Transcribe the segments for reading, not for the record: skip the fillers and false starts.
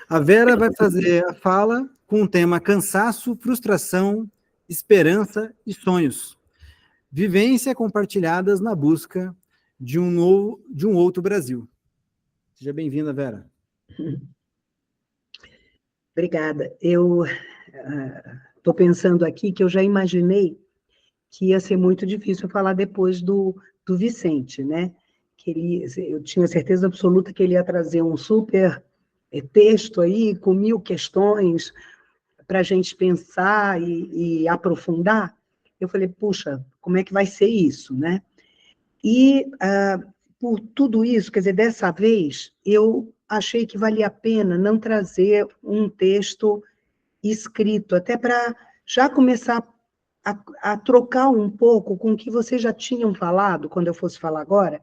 A Vera vai fazer a fala com o tema cansaço, frustração, esperança e sonhos. Vivência compartilhadas na busca de um outro Brasil. Seja bem-vinda, Vera. Obrigada. Eu estou pensando aqui que eu já imaginei que ia ser muito difícil falar depois do Vicente, né? Eu tinha certeza absoluta que ele ia trazer um super texto aí, com 1000 questões para a gente pensar e aprofundar. Eu falei, puxa, como é que vai ser isso, né? E, por tudo isso, quer dizer, dessa vez, eu achei que valia a pena não trazer um texto escrito, até para já começar a trocar um pouco com o que vocês já tinham falado, quando eu fosse falar agora,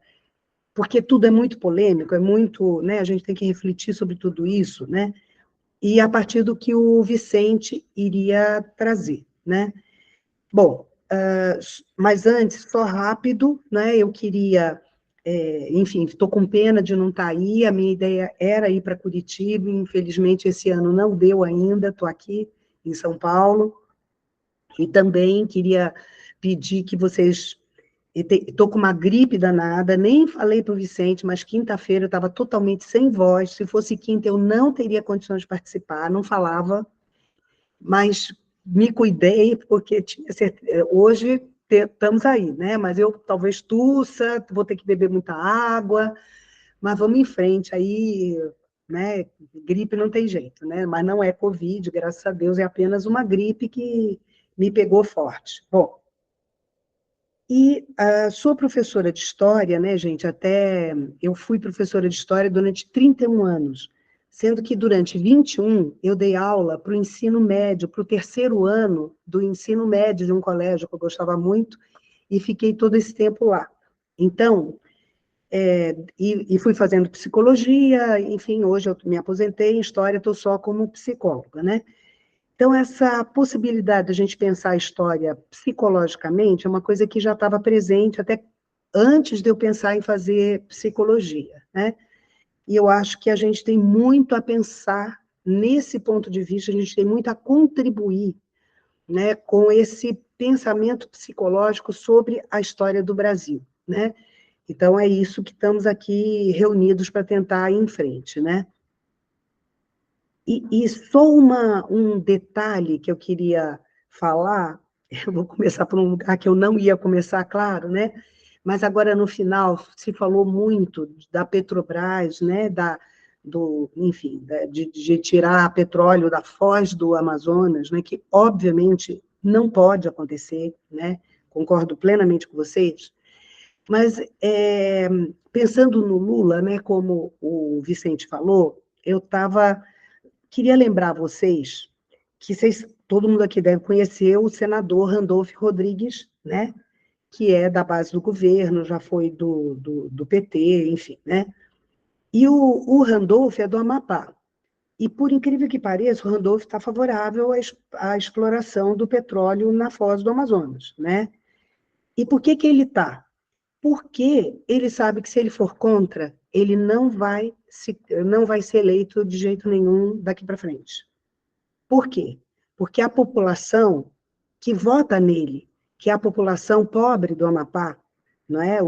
porque tudo é muito polêmico, é muito, né, a gente tem que refletir sobre tudo isso, né, e a partir do que o Vicente iria trazer, né. Bom, mas antes, só rápido, né, eu queria, enfim, estou com pena de não estar aí, a minha ideia era ir para Curitiba, infelizmente esse ano não deu ainda, estou aqui em São Paulo, e também queria pedir que vocês... Estou com uma gripe danada, nem falei para o Vicente, mas quinta-feira eu estava totalmente sem voz. Se fosse quinta, eu não teria condições de participar, não falava, mas me cuidei, porque tinha certeza, hoje estamos aí, né? Mas eu talvez tussa, vou ter que beber muita água, mas vamos em frente aí, né? Gripe não tem jeito, né? Mas não é Covid, graças a Deus, é apenas uma gripe que me pegou forte. Bom, e sou professora de história, né, gente? Até eu fui professora de história durante 31 anos, sendo que durante 21 eu dei aula para o ensino médio, para o terceiro ano do ensino médio de um colégio que eu gostava muito, e fiquei todo esse tempo lá. Então, e fui fazendo psicologia, enfim, hoje eu me aposentei em história, estou só como psicóloga, né? Então, essa possibilidade de a gente pensar a história psicologicamente é uma coisa que já estava presente até antes de eu pensar em fazer psicologia, né? E eu acho que a gente tem muito a pensar nesse ponto de vista, a gente tem muito a contribuir, né, com esse pensamento psicológico sobre a história do Brasil, né? Então, é isso que estamos aqui reunidos para tentar ir em frente, né? E só um detalhe que eu queria falar, eu vou começar por um lugar que eu não ia começar, claro, né? Mas agora, no final, se falou muito da Petrobras, né? Enfim, de tirar petróleo da foz do Amazonas, né? Que, obviamente, não pode acontecer, né? Concordo plenamente com vocês. Mas, pensando no Lula, né? Como o Vicente falou, eu queria lembrar vocês que todo mundo aqui deve conhecer o senador Randolph Rodrigues, né? Que é da base do governo, já foi do PT, enfim, né? E o Randolph é do Amapá. E, por incrível que pareça, o Randolph está favorável à exploração do petróleo na foz do Amazonas, né? E por que ele está? Porque ele sabe que, se ele for contra, ele não vai ser eleito de jeito nenhum daqui para frente. Por quê? Porque a população que vota nele, que é a população pobre do Amapá, não é?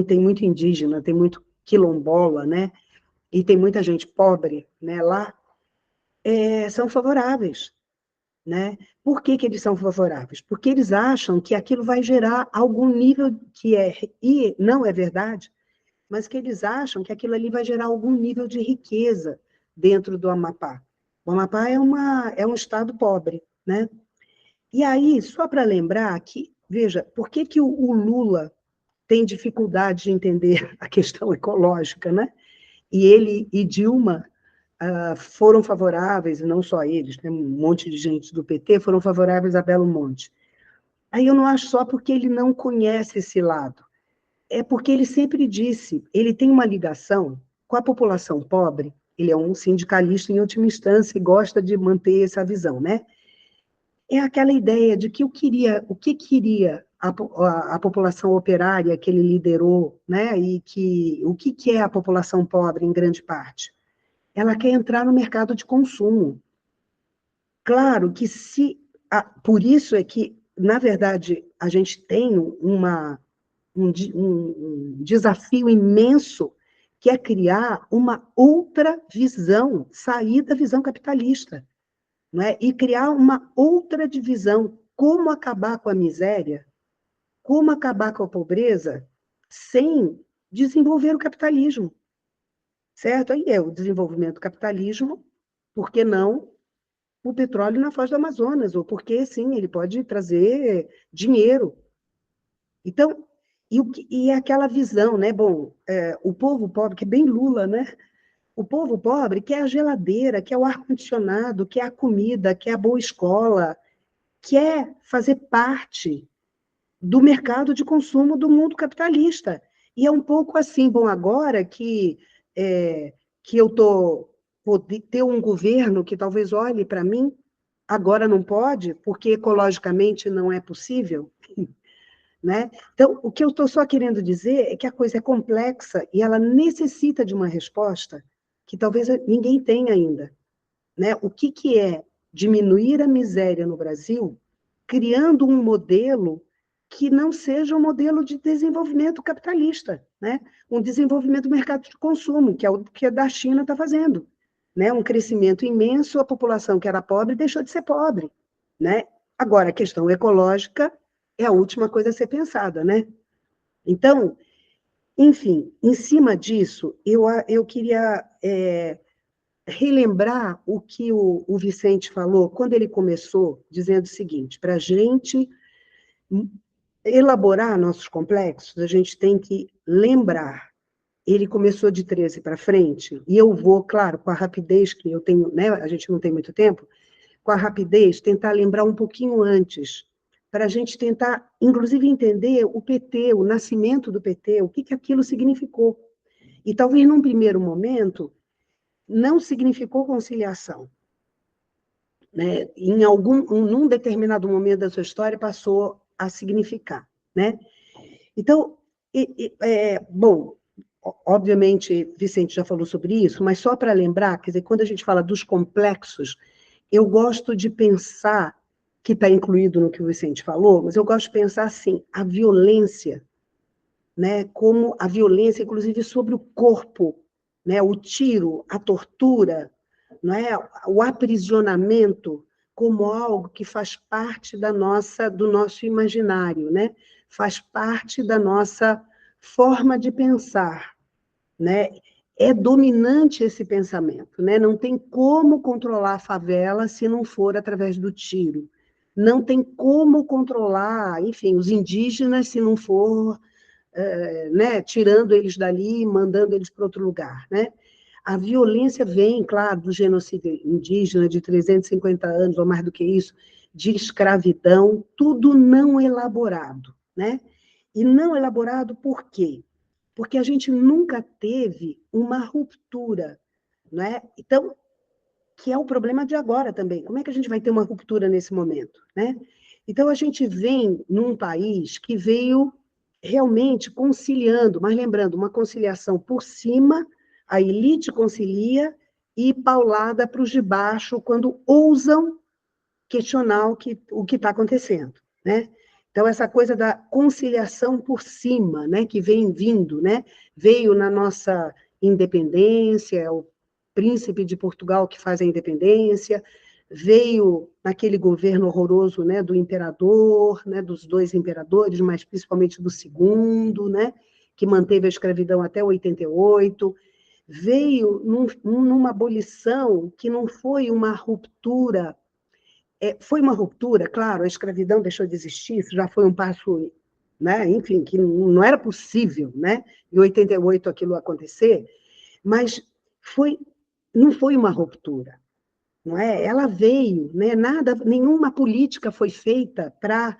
Tem muito indígena, tem muito quilombola, né? E tem muita gente pobre, né, lá, são favoráveis, né? Por que eles são favoráveis? Porque eles acham que aquilo vai gerar algum nível e não é verdade, mas que eles acham que aquilo ali vai gerar algum nível de riqueza dentro do Amapá. O Amapá é um estado pobre, né? E aí, só para lembrar que, veja, por que o Lula tem dificuldade de entender a questão ecológica, né? E ele e Dilma foram favoráveis, e não só eles, né? Um monte de gente do PT foram favoráveis a Belo Monte. Aí eu não acho só porque ele não conhece esse lado, é porque ele sempre disse, ele tem uma ligação com a população pobre, ele é um sindicalista em última instância e gosta de manter essa visão, né? É aquela ideia de que o que queria a população operária que ele liderou, né? E o que é a população pobre, em grande parte? ela quer entrar no mercado de consumo. Claro que por isso é que, na verdade, a gente tem um desafio imenso, que é criar uma outra visão, sair da visão capitalista, não é? E criar uma outra divisão, como acabar com a miséria, como acabar com a pobreza, sem desenvolver o capitalismo, certo? Aí é o desenvolvimento do capitalismo, por que não o petróleo na foz do Amazonas, ou porque, sim, ele pode trazer dinheiro. Então, e aquela visão, né? Bom, o povo pobre, que é bem Lula, né? O povo pobre quer a geladeira, quer o ar-condicionado, quer a comida, quer a boa escola, quer fazer parte do mercado de consumo do mundo capitalista. E é um pouco assim, bom, agora que eu vou ter um governo que talvez olhe para mim, agora não pode, porque ecologicamente não é possível, né? Então, o que eu estou só querendo dizer é que a coisa é complexa e ela necessita de uma resposta que talvez ninguém tenha ainda, né? O que é diminuir a miséria no Brasil, criando um modelo que não seja um modelo de desenvolvimento capitalista, né? Um desenvolvimento do mercado de consumo, que é o que a da China está fazendo, né? Um crescimento imenso, a população que era pobre deixou de ser pobre, né? Agora, a questão ecológica é a última coisa a ser pensada, né? Então, enfim, em cima disso, eu queria relembrar o que o Vicente falou quando ele começou, dizendo o seguinte: para a gente elaborar nossos complexos, a gente tem que lembrar. Ele começou de 13 para frente, e eu vou, claro, com a rapidez que eu tenho, né? A gente não tem muito tempo, com a rapidez, tentar lembrar um pouquinho antes, para a gente tentar, inclusive, entender o PT, o nascimento do PT, o que aquilo significou. E talvez, num primeiro momento, não significou conciliação, né? Num determinado momento da sua história, passou a significar, né? Então, bom, obviamente, Vicente já falou sobre isso, mas só para lembrar, quer dizer, quando a gente fala dos complexos, eu gosto de pensar, que está incluído no que o Vicente falou, mas eu gosto de pensar assim, a violência, né, como a violência, inclusive, sobre o corpo, né, o tiro, a tortura, não é, o aprisionamento como algo que faz parte do nosso imaginário, né, faz parte da nossa forma de pensar, né? É dominante esse pensamento, né? Não tem como controlar a favela se não for através do tiro. Não tem como controlar, enfim, os indígenas se não for, né, tirando eles dali e mandando eles para outro lugar, né? A violência vem, claro, do genocídio indígena de 350 anos, ou mais do que isso, de escravidão, tudo não elaborado, né? E não elaborado por quê? Porque a gente nunca teve uma ruptura, né? Então, que é o problema de agora também. Como é que a gente vai ter uma ruptura nesse momento, né? Então, a gente vem num país que veio realmente conciliando, mas lembrando, uma conciliação por cima, a elite concilia, e paulada para os de baixo, quando ousam questionar o que está acontecendo, né? Então, essa coisa da conciliação por cima, né, que vem vindo, né, veio na nossa independência, é o príncipe de Portugal que faz a independência, veio naquele governo horroroso, né, do imperador, né, dos dois imperadores, mas principalmente do segundo, né, que manteve a escravidão até 88, veio numa abolição que não foi uma ruptura. Foi uma ruptura, claro, a escravidão deixou de existir, isso já foi um passo, né, enfim, que não era possível, né, em 88 aquilo acontecer, mas não foi uma ruptura, não é? Ela veio, né, nenhuma política foi feita para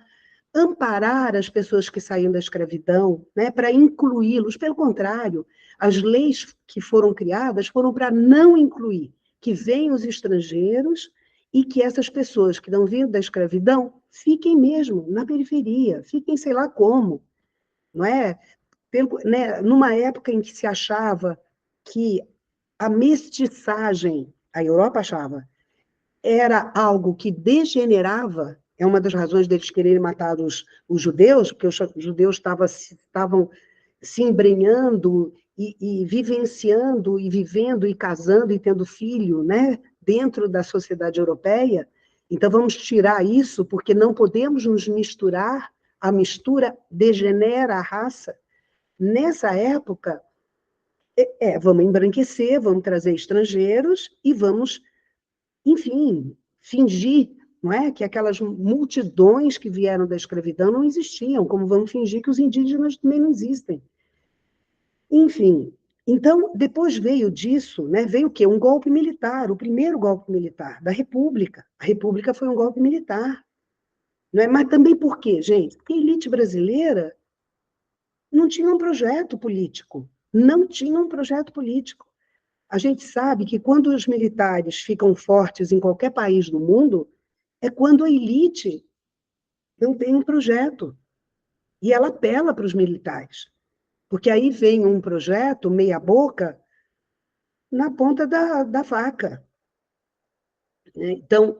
amparar as pessoas que saíram da escravidão, né, para incluí-los, pelo contrário, as leis que foram criadas foram para não incluir, que venham os estrangeiros e que essas pessoas que estão vindo da escravidão fiquem mesmo na periferia, fiquem sei lá como, não é? Numa época em que se achava que a mestiçagem, a Europa achava, era algo que degenerava, é uma das razões deles quererem matar os judeus, porque os judeus estavam se embrenhando e vivenciando, e vivendo, e casando, e tendo filho, né, dentro da sociedade europeia. Então, vamos tirar isso, porque não podemos nos misturar, a mistura degenera a raça. Nessa época, vamos embranquecer, vamos trazer estrangeiros e vamos, enfim, fingir, não é, que aquelas multidões que vieram da escravidão não existiam, como vamos fingir que os indígenas também não existem. Enfim, então, depois veio disso, né, veio o quê? Um golpe militar, o primeiro golpe militar da República. A República foi um golpe militar. Não é? Mas também por quê, gente? Porque a elite brasileira não tinha um projeto político. Não tinha um projeto político. A gente sabe que quando os militares ficam fortes em qualquer país do mundo, é quando a elite não tem um projeto. E ela apela para os militares. Porque aí vem um projeto meia-boca na ponta da faca. Então,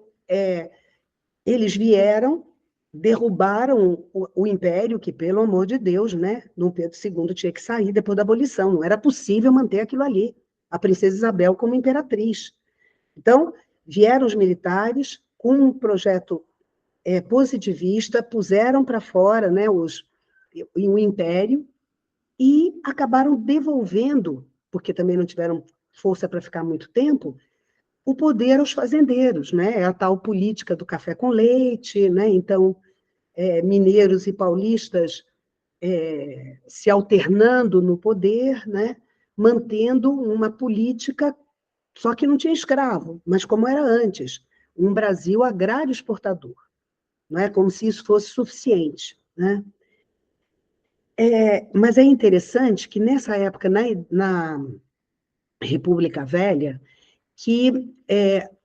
eles vieram, derrubaram o império, que, pelo amor de Deus, né, Dom Pedro II tinha que sair depois da abolição, não era possível manter aquilo ali, a princesa Isabel como imperatriz. Então, vieram os militares com um projeto positivista, puseram para fora, né, o império, e acabaram devolvendo, porque também não tiveram força para ficar muito tempo, o poder aos fazendeiros, né? É a tal política do café com leite, né? Então, mineiros e paulistas se alternando no poder, né? Mantendo uma política, só que não tinha escravo, mas como era antes, um Brasil agrário exportador, não é como se isso fosse suficiente, né? Mas é interessante que nessa época, na República Velha, que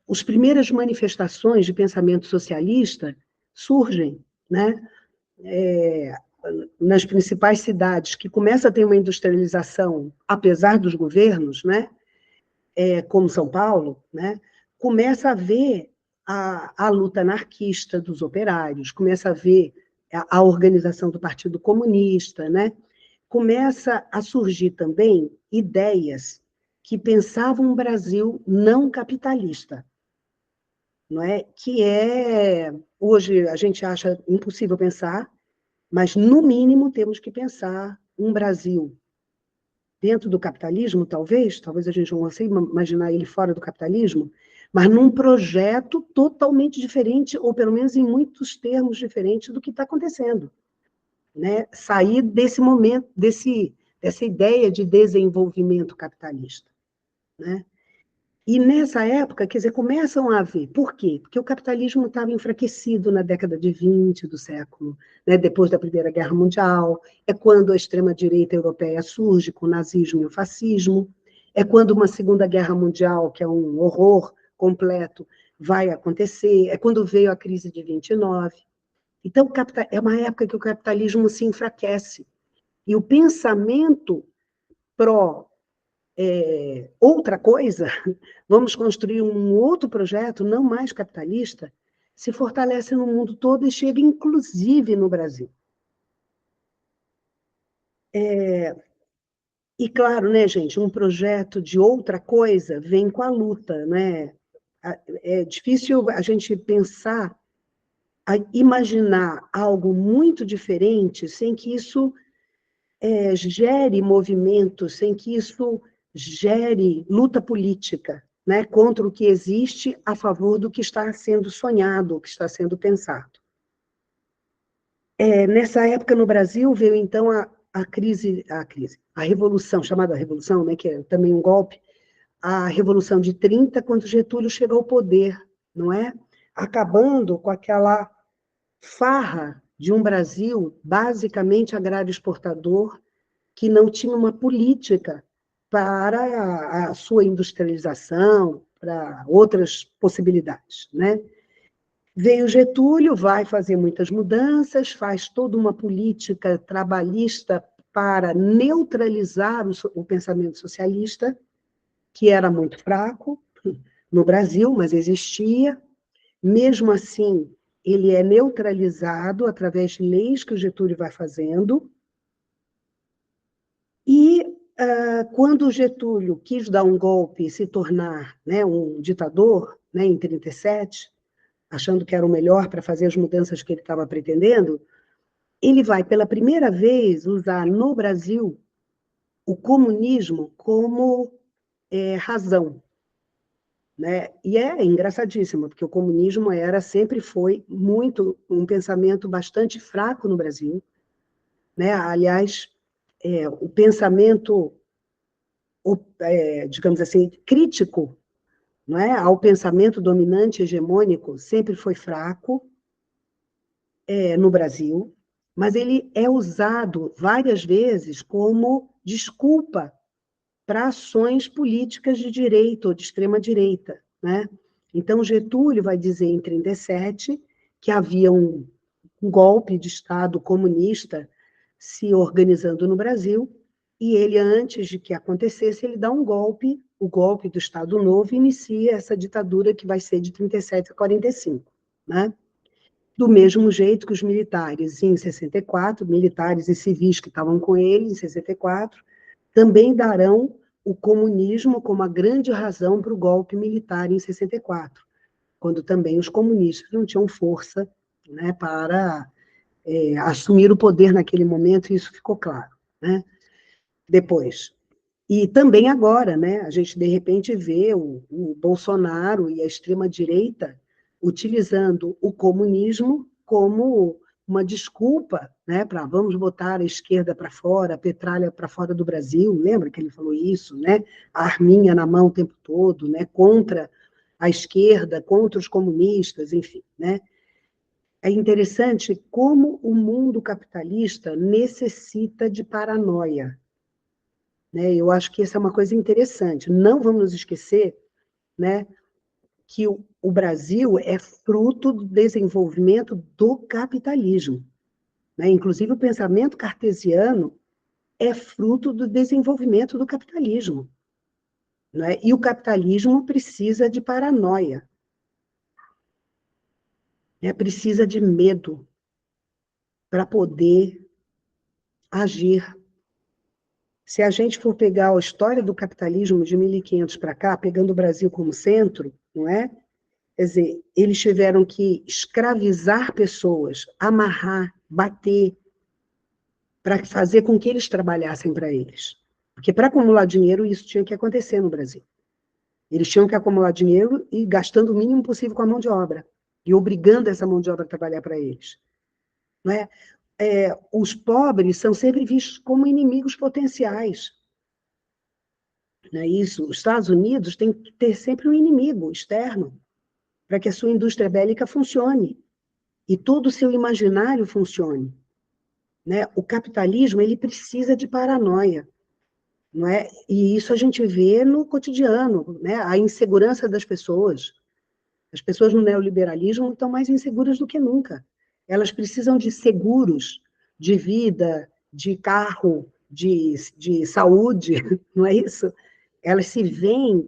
as primeiras manifestações de pensamento socialista surgem, né? Nas principais cidades, que começa a ter uma industrialização, apesar dos governos, né? Como São Paulo, né? Começa a ver a luta anarquista dos operários, começa a ver a organização do Partido Comunista, né? Começa a surgir também ideias que pensavam um Brasil não capitalista, não é? Que hoje a gente acha impossível pensar, mas no mínimo temos que pensar um Brasil dentro do capitalismo, talvez a gente não consiga imaginar ele fora do capitalismo, mas num projeto totalmente diferente, ou pelo menos em muitos termos diferentes do que está acontecendo. Né? Sair desse momento, dessa ideia de desenvolvimento capitalista. Né? E nessa época, quer dizer, começam a haver. Por quê? Porque o capitalismo estava enfraquecido na década de 20 do século, né? Depois da Primeira Guerra Mundial, é quando a extrema-direita europeia surge com o nazismo e o fascismo, é quando uma Segunda Guerra Mundial, que é um horror completo, vai acontecer, é quando veio a crise de 29. Então, é uma época que o capitalismo se enfraquece. E o pensamento pró outra coisa, vamos construir um outro projeto, não mais capitalista, se fortalece no mundo todo e chega, inclusive, no Brasil. E, claro, né, gente, um projeto de outra coisa vem com a luta, né? É difícil a gente pensar, imaginar algo muito diferente sem que isso gere movimento, sem que isso gere luta política, né, contra o que existe a favor do que está sendo sonhado, o que está sendo pensado. Nessa época, no Brasil, veio, então, a Revolução, chamada Revolução, né, que é também um golpe, a Revolução de 30, quando Getúlio chega ao poder, não é? Acabando com aquela farra de um Brasil basicamente agrário exportador, que não tinha uma política para a sua industrialização, para outras possibilidades, né? Veio Getúlio, vai fazer muitas mudanças, faz toda uma política trabalhista para neutralizar o pensamento socialista, que era muito fraco no Brasil, mas existia. Mesmo assim, ele é neutralizado através de leis que o Getúlio vai fazendo. E quando o Getúlio quis dar um golpe e se tornar, né, um ditador, né, em 1937, achando que era o melhor para fazer as mudanças que ele estava pretendendo, ele vai, pela primeira vez, usar no Brasil o comunismo como razão. Né? E é engraçadíssimo, porque o comunismo sempre foi muito um pensamento bastante fraco no Brasil. Né? Aliás, o pensamento, digamos assim, crítico, não é? Ao pensamento dominante hegemônico sempre foi fraco no Brasil, mas ele é usado várias vezes como desculpa para ações políticas de direita ou de extrema-direita. Né? Então, Getúlio vai dizer em 1937 que havia um golpe de Estado comunista se organizando no Brasil, e ele, antes de que acontecesse, ele dá um golpe, o golpe do Estado Novo, e inicia essa ditadura que vai ser de 1937 a 1945. Né? Do mesmo jeito que os militares, em 64, militares e civis que estavam com ele, em 64, também darão o comunismo como a grande razão para o golpe militar em 64, quando também os comunistas não tinham força, né, para assumir o poder naquele momento, e isso ficou claro. Né? Depois. E também agora, né, a gente, de repente, vê o Bolsonaro e a extrema-direita utilizando o comunismo como uma desculpa, né, para vamos botar a esquerda para fora, a petralha para fora do Brasil, lembra que ele falou isso, né? A arminha na mão o tempo todo, né, contra a esquerda, contra os comunistas, enfim, né? É interessante como o mundo capitalista necessita de paranoia. Né? Eu acho que essa é uma coisa interessante. Não vamos nos esquecer, né, que o Brasil é fruto do desenvolvimento do capitalismo. Né? Inclusive, o pensamento cartesiano é fruto do desenvolvimento do capitalismo. Né? E o capitalismo precisa de paranoia, né? Precisa de medo para poder agir. Se a gente for pegar a história do capitalismo de 1500 para cá, pegando o Brasil como centro, não é? Quer dizer, eles tiveram que escravizar pessoas, amarrar, bater, para fazer com que eles trabalhassem para eles. Porque para acumular dinheiro, isso tinha que acontecer no Brasil. Eles tinham que acumular dinheiro e gastando o mínimo possível com a mão de obra, e obrigando essa mão de obra a trabalhar para eles. Não é? Os pobres são sempre vistos como inimigos potenciais. Não é isso? Os Estados Unidos têm que ter sempre um inimigo externo para que a sua indústria bélica funcione e todo o seu imaginário funcione. Né? O capitalismo ele precisa de paranoia. Não é? E isso a gente vê no cotidiano, né? A insegurança das pessoas. As pessoas no neoliberalismo estão mais inseguras do que nunca. Elas precisam de seguros de vida, de carro, de saúde, não é isso? Elas se veem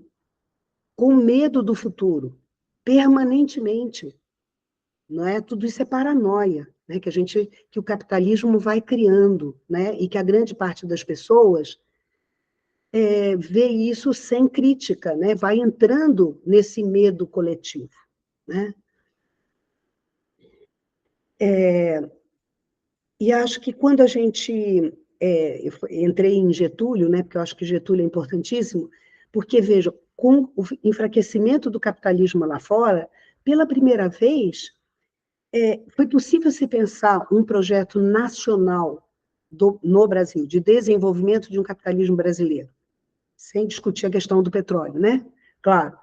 com medo do futuro, permanentemente. Não é? Tudo isso é paranoia, né? Que o capitalismo vai criando, né? E que a grande parte das pessoas vê isso sem crítica, né? Vai entrando nesse medo coletivo. Né? E acho que quando a gente... eu entrei em Getúlio, né? Porque eu acho que Getúlio é importantíssimo, porque, veja, com o enfraquecimento do capitalismo lá fora, pela primeira vez, foi possível se pensar um projeto nacional no Brasil, de desenvolvimento de um capitalismo brasileiro, sem discutir a questão do petróleo, né? Claro,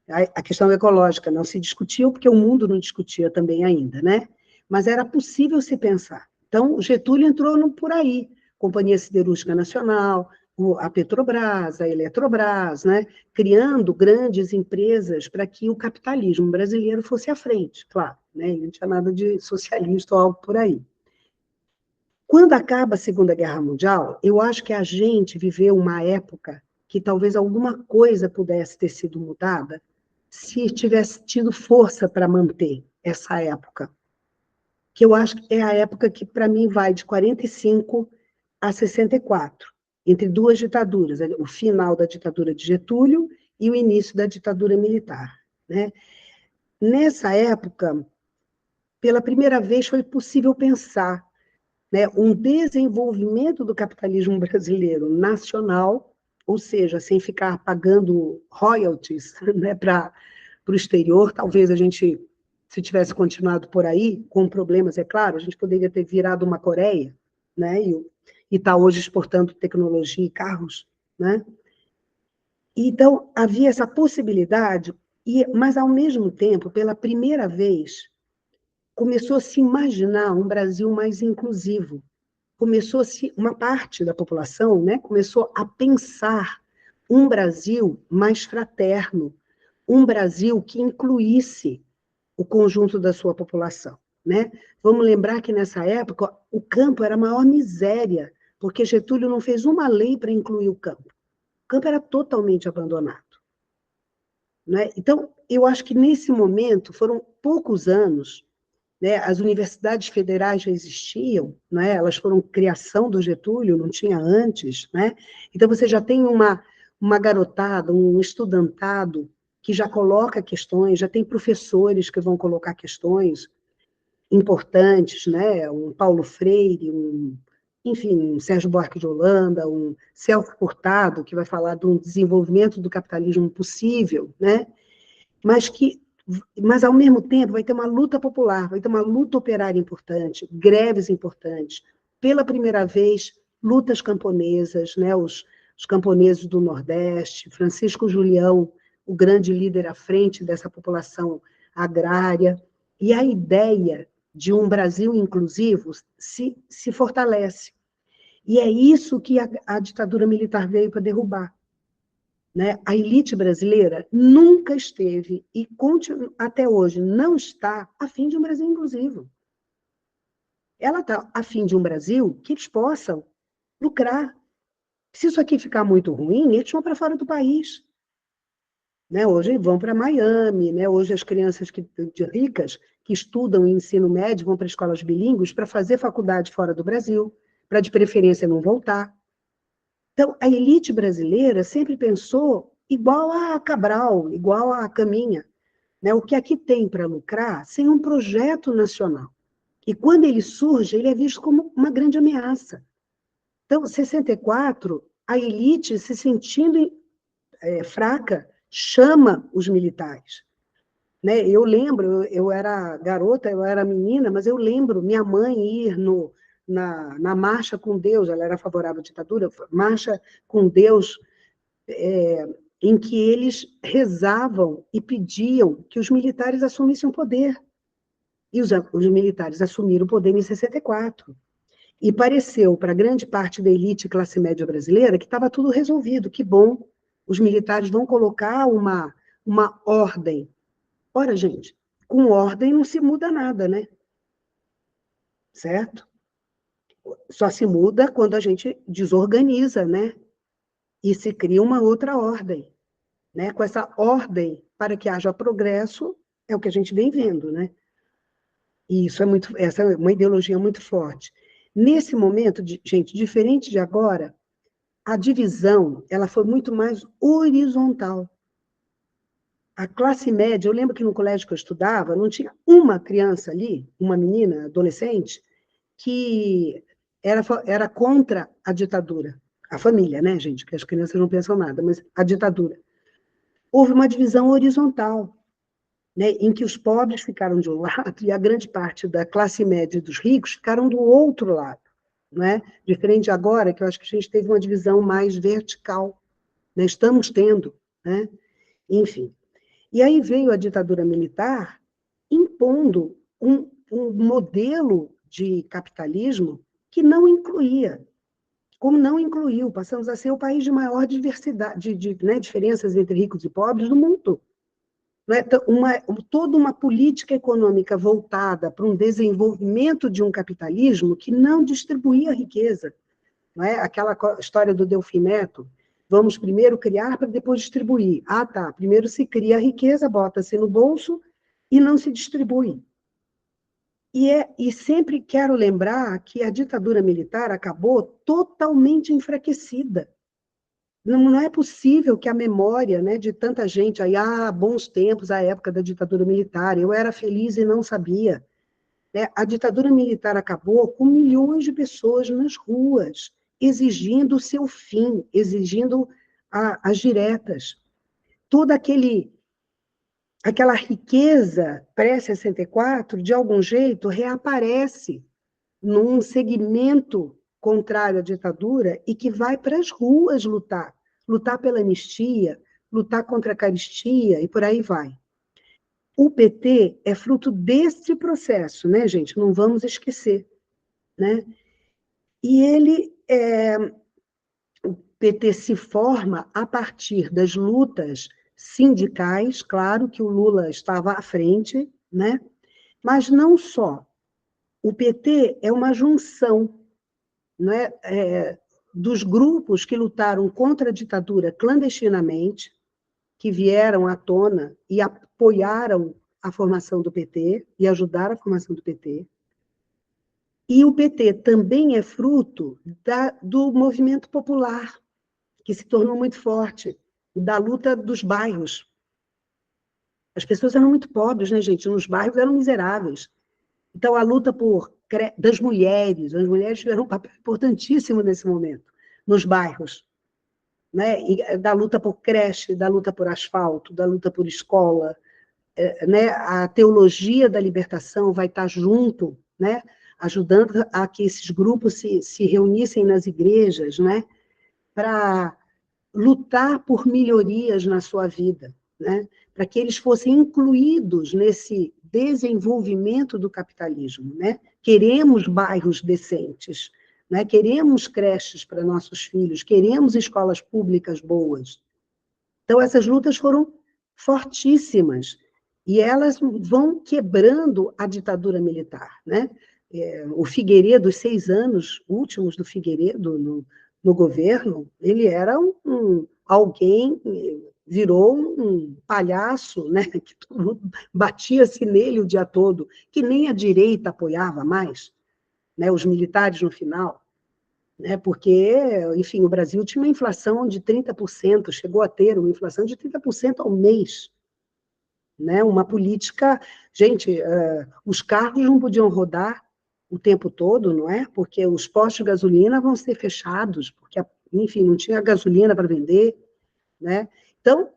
a questão ecológica não se discutiu, porque o mundo não discutia também ainda, né? Mas era possível se pensar. Então, Getúlio entrou por aí, Companhia Siderúrgica Nacional, a Petrobras, a Eletrobras, né? Criando grandes empresas para que o capitalismo brasileiro fosse à frente, claro, né? Não tinha nada de socialista ou algo por aí. Quando acaba a Segunda Guerra Mundial, eu acho que a gente viveu uma época que talvez alguma coisa pudesse ter sido mudada se tivesse tido força para manter essa época, que eu acho que é a época que, para mim, vai de 45 a 64, entre duas ditaduras, o final da ditadura de Getúlio e o início da ditadura militar, né? Nessa época, pela primeira vez, foi possível pensar, né, um desenvolvimento do capitalismo brasileiro nacional, ou seja, sem ficar pagando royalties, né, para o exterior. Talvez a gente, se tivesse continuado por aí, com problemas, é claro, a gente poderia ter virado uma Coreia, né, e está hoje exportando tecnologia e carros, né? Então, havia essa possibilidade, mas, ao mesmo tempo, pela primeira vez, começou a se imaginar um Brasil mais inclusivo. Começou-se, uma parte da população, né, começou a pensar um Brasil mais fraterno, um Brasil que incluísse o conjunto da sua população, né? Vamos lembrar que, nessa época, o campo era a maior miséria, porque Getúlio não fez uma lei para incluir o campo. O campo era totalmente abandonado, né? Então, eu acho que, nesse momento, foram poucos anos, né? As universidades federais já existiam, né? Elas foram criação do Getúlio, não tinha antes, né? Então, você já tem uma garotada, um estudantado que já coloca questões, já tem professores que vão colocar questões importantes, né? Um Paulo Freire, enfim, um Sérgio Buarque de Holanda, um Celso Furtado, que vai falar de um desenvolvimento do capitalismo possível, né? Mas, ao mesmo tempo, vai ter uma luta popular, vai ter uma luta operária importante, greves importantes. Pela primeira vez, lutas camponesas, né? Os camponeses do Nordeste, Francisco Julião, o grande líder à frente dessa população agrária, e a ideia de um Brasil inclusivo se fortalece. E é isso que a ditadura militar veio para derrubar, né? A elite brasileira nunca esteve, e até hoje não está, a fim de um Brasil inclusivo. Ela está a fim de um Brasil que eles possam lucrar. Se isso aqui ficar muito ruim, eles vão para fora do país, né? Hoje vão para Miami, né? Hoje as crianças ricas que estudam ensino médio vão para escolas bilíngues para fazer faculdade fora do Brasil, para, de preferência, não voltar. Então, a elite brasileira sempre pensou igual a Cabral, igual a Caminha, né? O que aqui tem para lucrar sem um projeto nacional. E, quando ele surge, ele é visto como uma grande ameaça. Então, 64, a elite, se sentindo fraca, chama os militares, né? Eu lembro, eu era garota, eu era menina, mas eu lembro minha mãe ir na Marcha com Deus, ela era favorável à ditadura, Marcha com Deus, em que eles rezavam e pediam que os militares assumissem o poder. E os militares assumiram o poder em 64. E pareceu, para grande parte da elite classe média brasileira, que estava tudo resolvido, que bom, os militares vão colocar uma ordem. Ora, gente, com ordem não se muda nada, né? Certo? Só se muda quando a gente desorganiza, né? E se cria uma outra ordem, né? Com essa ordem, para que haja progresso, é o que a gente vem vendo, né? E essa é uma ideologia muito forte. Nesse momento, gente, diferente de agora, a divisão, ela foi muito mais horizontal. A classe média, eu lembro que no colégio que eu estudava, não tinha uma criança ali, uma menina, adolescente, que era contra a ditadura. A família, né, gente? Que as crianças não pensam nada, mas a ditadura. Houve uma divisão horizontal, né, em que os pobres ficaram de um lado e a grande parte da classe média e dos ricos ficaram do outro lado, né? Diferente agora, que eu acho que a gente teve uma divisão mais vertical, né? Estamos tendo, né? Enfim. E aí veio a ditadura militar impondo um modelo de capitalismo que não incluía, como não incluiu, passamos a ser o país de maior diversidade, né, diferenças entre ricos e pobres do mundo. Né? Toda uma política econômica voltada para um desenvolvimento de um capitalismo que não distribuía riqueza. Não é? Aquela história do Delfim Neto, Vamos primeiro criar para depois distribuir. Ah, tá. Primeiro se cria a riqueza, bota-se no bolso e não se distribui. E sempre quero lembrar que a ditadura militar acabou totalmente enfraquecida. Não é possível que a memória, né, de tanta gente aí, bons tempos, a época da ditadura militar, eu era feliz e não sabia. Né? A ditadura militar acabou com milhões de pessoas nas ruas, exigindo o seu fim, exigindo as diretas. Toda aquela riqueza pré-64, de algum jeito, reaparece num segmento contrário à ditadura e que vai para as ruas lutar pela anistia, lutar contra a caristia e por aí vai. O PT é fruto desse processo, né, gente? Não vamos esquecer, né? E o PT se forma a partir das lutas sindicais, claro que o Lula estava à frente, né? Mas não só. O PT é uma junção, né, dos grupos que lutaram contra a ditadura clandestinamente, que vieram à tona e apoiaram a formação do PT e ajudaram a formação do PT. E o PT também é fruto do movimento popular, que se tornou muito forte, da luta dos bairros. As pessoas eram muito pobres, né, gente? Nos bairros eram miseráveis. Então, a luta das mulheres, as mulheres tiveram um papel importantíssimo nesse momento, nos bairros, né? E da luta por creche, da luta por asfalto, da luta por escola, né? A teologia da libertação vai estar junto, né? Ajudando a que esses grupos se reunissem nas igrejas, né? Para lutar por melhorias na sua vida, né? Para que eles fossem incluídos nesse desenvolvimento do capitalismo, né? Queremos bairros decentes, né? Queremos creches para nossos filhos, queremos escolas públicas boas. Então, essas lutas foram fortíssimas, e elas vão quebrando a ditadura militar, né? O Figueiredo, os 6 anos últimos do Figueiredo no governo, ele era alguém, virou um palhaço, né? Que todo mundo batia-se nele o dia todo, que nem a direita apoiava mais, né? Os militares no final, né? Porque, enfim, o Brasil tinha uma inflação de 30%, chegou a ter uma inflação de 30% ao mês, né? Uma política... Gente, os carros não podiam rodar o tempo todo, não é? Porque os postos de gasolina vão ser fechados, porque, enfim, não tinha gasolina para vender, né? Então,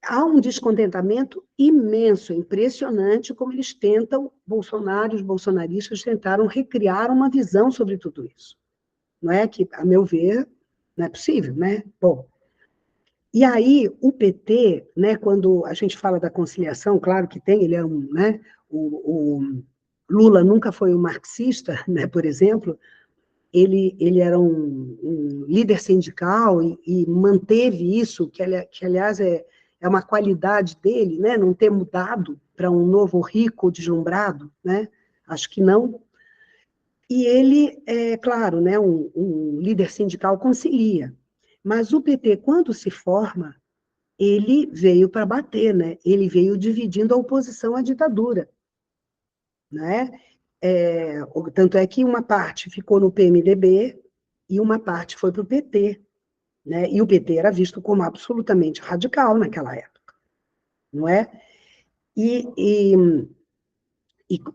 há um descontentamento imenso, impressionante como eles tentam, Bolsonaro e os bolsonaristas tentaram recriar uma visão sobre tudo isso. Não é que, a meu ver, não é possível, né? Bom, e aí o PT, né, quando a gente fala da conciliação, claro que tem, ele é né, o Lula nunca foi um marxista, né, por exemplo, ele era um líder sindical e manteve isso, que aliás é uma qualidade dele, né, não ter mudado para um novo rico deslumbrado, né, acho que não. E ele, claro, né, um líder sindical concilia, mas o PT, quando se forma, ele veio para bater, né? Ele veio dividindo a oposição à ditadura, né? Tanto é que uma parte ficou no PMDB e uma parte foi para o PT, né? E o PT era visto como absolutamente radical naquela época, não é? E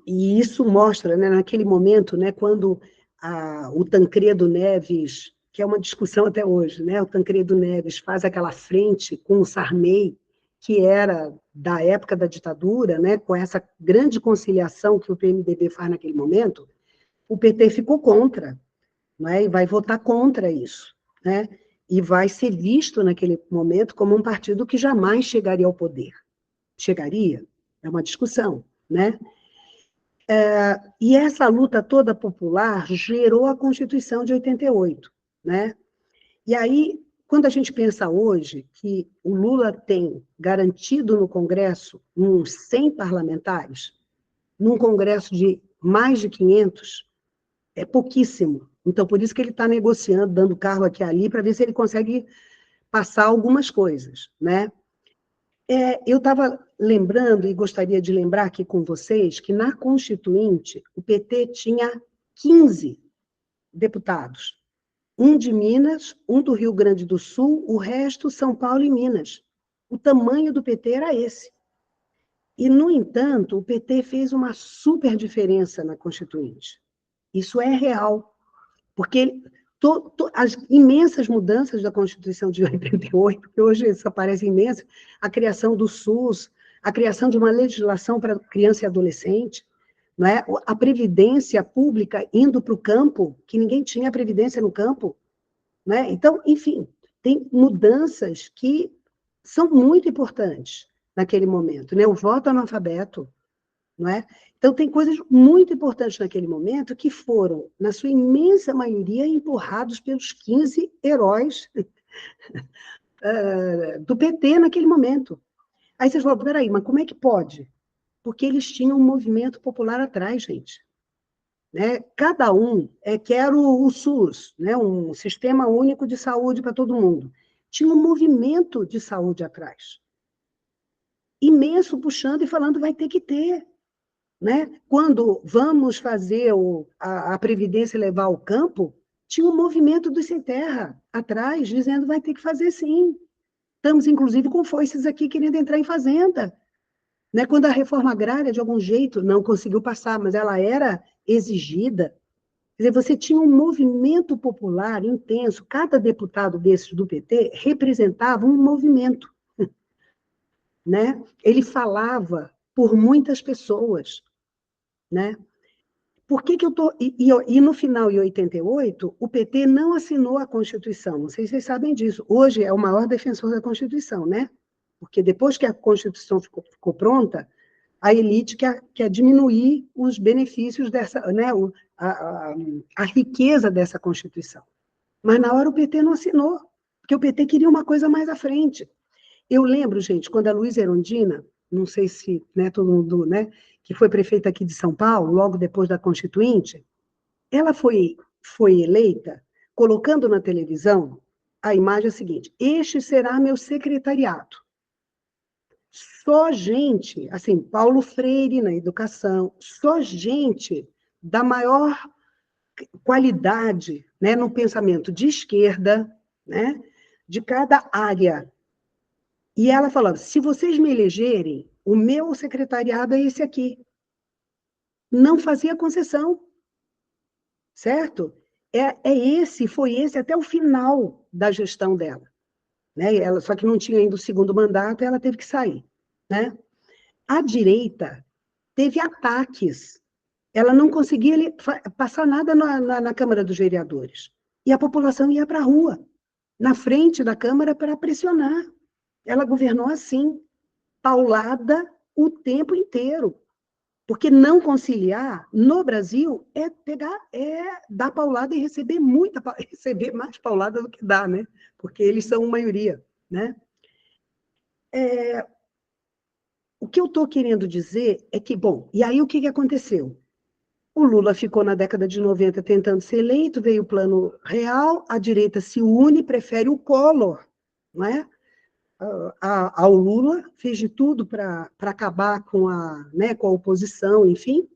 isso mostra, né, naquele momento, né, quando o Tancredo Neves, que é uma discussão até hoje, né, o Tancredo Neves faz aquela frente com o Sarney, que era da época da ditadura, né, com essa grande conciliação que o PMDB faz naquele momento, o PT ficou contra, né, e vai votar contra isso, né, e vai ser visto naquele momento como um partido que jamais chegaria ao poder. Chegaria? É uma discussão, né? E essa luta toda popular gerou a Constituição de 88, né? E aí, quando a gente pensa hoje que o Lula tem garantido no Congresso uns 100 parlamentares, num Congresso de mais de 500, é pouquíssimo. Então, por isso que ele está negociando, dando carro aqui e ali, para ver se ele consegue passar algumas coisas, né? Eu estava lembrando, e gostaria de lembrar aqui com vocês, que na Constituinte, o PT tinha 15 deputados. Um de Minas, um do Rio Grande do Sul, o resto São Paulo e Minas. O tamanho do PT era esse. E, no entanto, o PT fez uma super diferença na Constituinte. Isso é real, porque as imensas mudanças da Constituição de 88, que hoje isso parece imenso, a criação do SUS, a criação de uma legislação para criança e adolescente, não é? A previdência pública indo para o campo, que ninguém tinha previdência no campo, né? Então, enfim, tem mudanças que são muito importantes naquele momento, né? O voto analfabeto, não é? Então, tem coisas muito importantes naquele momento que foram, na sua imensa maioria, empurrados pelos 15 heróis do PT naquele momento. Aí vocês falam, peraí, mas como é que pode? Porque eles tinham um movimento popular atrás, gente. Né? Cada um quer o SUS, né? Um sistema único de saúde para todo mundo. Tinha um movimento de saúde atrás. Imenso, puxando e falando, vai ter que ter. Né? Quando vamos fazer a Previdência levar ao campo, tinha um movimento dos sem terra atrás, dizendo vai ter que fazer sim. Estamos, inclusive, com foices aqui querendo entrar em fazenda. Né? Quando a reforma agrária, de algum jeito, não conseguiu passar, mas ela era exigida. Quer dizer, você tinha um movimento popular intenso. Cada deputado desses do PT representava um movimento. Né? Ele falava por muitas pessoas. Né? Por que eu estou... E no final, em 88, o PT não assinou a Constituição. Não sei se vocês sabem disso. Hoje é o maior defensor da Constituição, né? Porque depois que a Constituição ficou pronta, a elite quer diminuir os benefícios dessa, né? A riqueza dessa Constituição. Mas na hora o PT não assinou, porque o PT queria uma coisa mais à frente. Eu lembro, gente, quando a Luísa Erundina, não sei se, né, todo mundo, né, que foi prefeita aqui de São Paulo, logo depois da Constituinte, ela foi eleita colocando na televisão a imagem seguinte: este será meu secretariado. Só gente, assim, Paulo Freire na educação, só gente da maior qualidade, né, no pensamento de esquerda, né, de cada área. E ela falava, se vocês me elegerem, o meu secretariado é esse aqui. Não fazia concessão, certo? Foi esse até o final da gestão dela. Né? Ela, só que não tinha ainda o segundo mandato, ela teve que sair. Né? A direita teve ataques. Ela não conseguia passar nada na Câmara dos Vereadores. E a população ia para a rua, na frente da Câmara, para pressionar. Ela governou assim, paulada o tempo inteiro. Porque não conciliar, no Brasil, é dar paulada e receber receber mais paulada do que dá, né? Porque eles são maioria, né? O que eu estou querendo dizer é que, bom, e aí o que aconteceu? O Lula ficou na década de 90 tentando ser eleito, veio o Plano Real, a direita se une, prefere o Collor, não é? Ao Lula, fez de tudo para acabar com a oposição, enfim.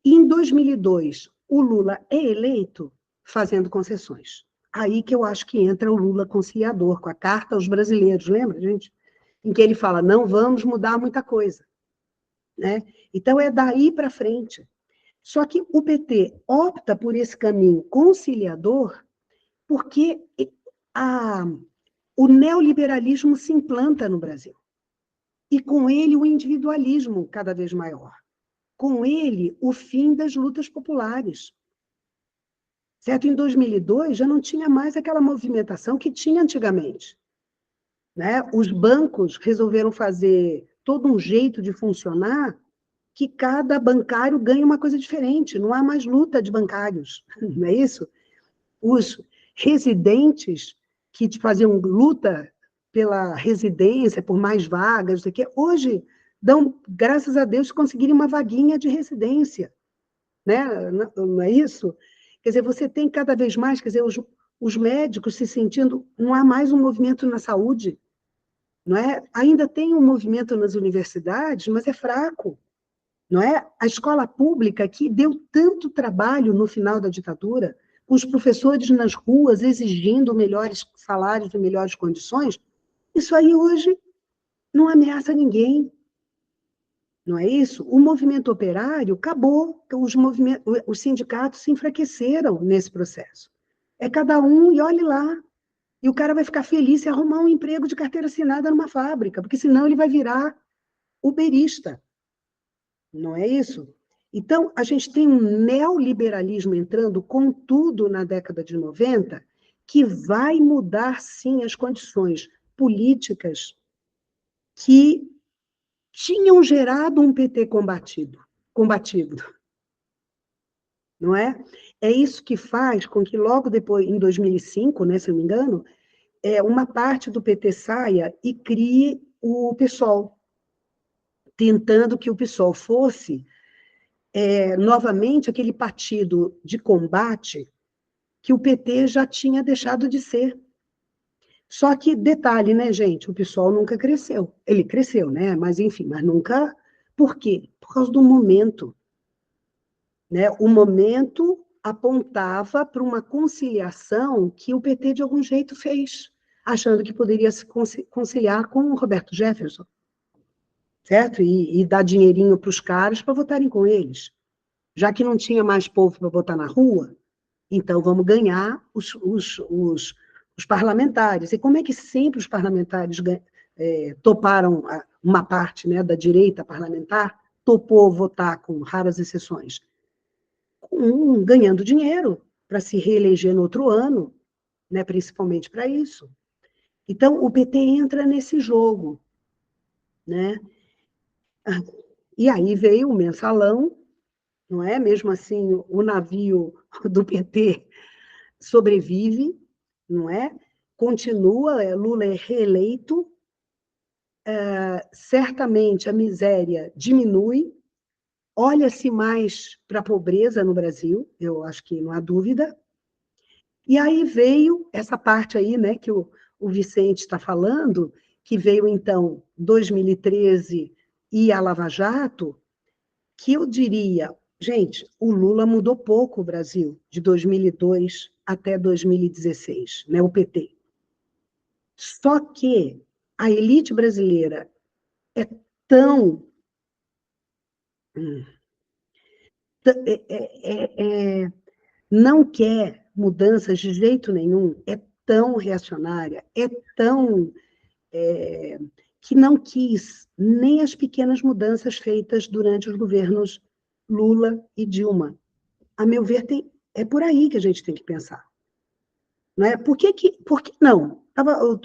E em 2002, o Lula é eleito fazendo concessões. Aí que eu acho que entra o Lula conciliador, com a Carta aos Brasileiros, lembra, gente? Em que ele fala, não vamos mudar muita coisa. Né? Então, é daí para frente. Só que o PT opta por esse caminho conciliador porque o neoliberalismo se implanta no Brasil. E com ele o individualismo cada vez maior. Com ele o fim das lutas populares. Certo? Em 2002 já não tinha mais aquela movimentação que tinha antigamente. Né? Os bancos resolveram fazer todo um jeito de funcionar que cada bancário ganha uma coisa diferente. Não há mais luta de bancários, não é isso? Os residentes que faziam luta pela residência, por mais vagas, hoje dão, graças a Deus, conseguirem uma vaguinha de residência. Né? Não é isso? Quer dizer, você tem cada vez mais, quer dizer, os médicos se sentindo, não há mais um movimento na saúde, não é? Ainda tem um movimento nas universidades, mas é fraco, não é? A escola pública que deu tanto trabalho no final da ditadura, com os professores nas ruas exigindo melhores salários e melhores condições, isso aí hoje não ameaça ninguém, não é isso? O movimento operário acabou, os sindicatos se enfraqueceram nesse processo. É cada um e olhe lá. E o cara vai ficar feliz se arrumar um emprego de carteira assinada numa fábrica, porque senão ele vai virar uberista. Não é isso? Então, a gente tem um neoliberalismo entrando com tudo na década de 90, que vai mudar, sim, as condições políticas que tinham gerado um PT combatido, não é? É isso que faz com que logo depois, em 2005, né, se eu não me engano, uma parte do PT saia e crie o PSOL, tentando que o PSOL fosse novamente aquele partido de combate que o PT já tinha deixado de ser. Só que, detalhe, né, gente, o PSOL nunca cresceu. Ele cresceu, né, mas enfim, mas nunca... Por quê? Por causa do momento. Né? O momento apontava para uma conciliação que o PT, de algum jeito, fez, achando que poderia se conciliar com o Roberto Jefferson, certo? E dar dinheirinho para os caras para votarem com eles. Já que não tinha mais povo para votar na rua, então vamos ganhar os parlamentares. E como é que sempre os parlamentares toparam, uma parte, né, da direita parlamentar topou votar, com raras exceções? Ganhando dinheiro para se reeleger no outro ano, né, principalmente para isso. Então, o PT entra nesse jogo, né? E aí veio o mensalão, não é? Mesmo assim, o navio do PT sobrevive, não é? Continua, Lula é reeleito, certamente a miséria diminui, olha-se mais para a pobreza no Brasil, eu acho que não há dúvida. E aí veio essa parte aí, né, que o Vicente está falando, que veio, então, 2013 e a Lava Jato, que eu diria, gente, o Lula mudou pouco o Brasil, de 2002 até 2016, né, o PT. Só que a elite brasileira é tão... não quer mudanças de jeito nenhum, é tão reacionária, é tão... que não quis nem as pequenas mudanças feitas durante os governos Lula e Dilma. A meu ver, é por aí que a gente tem que pensar. Não é? Por que não?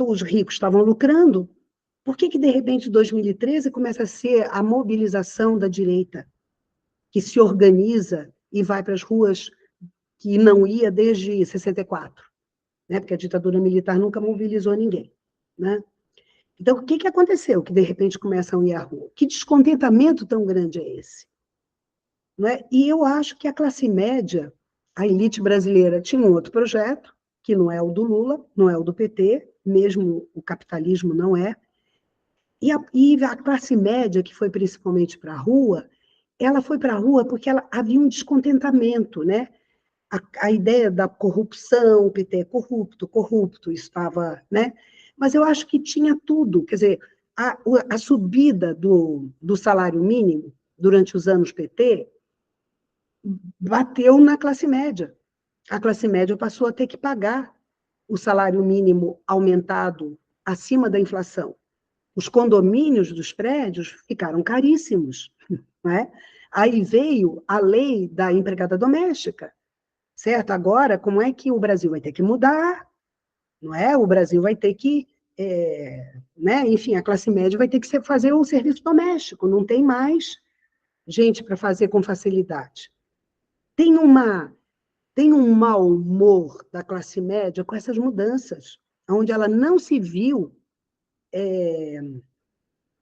Os ricos estavam lucrando, por que, de repente, em 2013, começa a ser a mobilização da direita, que se organiza e vai para as ruas, que não ia desde 64, né? Porque a ditadura militar nunca mobilizou ninguém, né? Então, o que aconteceu que, de repente, começam a ir à rua? Que descontentamento tão grande é esse? Não é? E eu acho que a classe média, a elite brasileira, tinha um outro projeto, que não é o do Lula, não é o do PT, mesmo o capitalismo não é. E a classe média, que foi principalmente para a rua, ela foi para a rua porque havia um descontentamento, né? A ideia da corrupção, o PT é corrupto, estava, né? Mas eu acho que tinha tudo, quer dizer, a subida do salário mínimo durante os anos PT bateu na classe média. A classe média passou a ter que pagar o salário mínimo aumentado acima da inflação. Os condomínios dos prédios ficaram caríssimos, não é? Aí veio a lei da empregada doméstica, certo? Agora, como é que o Brasil vai ter que mudar, não é? O Brasil vai ter que, né? Enfim, a classe média vai ter que fazer o serviço doméstico, não tem mais gente para fazer com facilidade. Tem um mau humor da classe média com essas mudanças, onde ela não se viu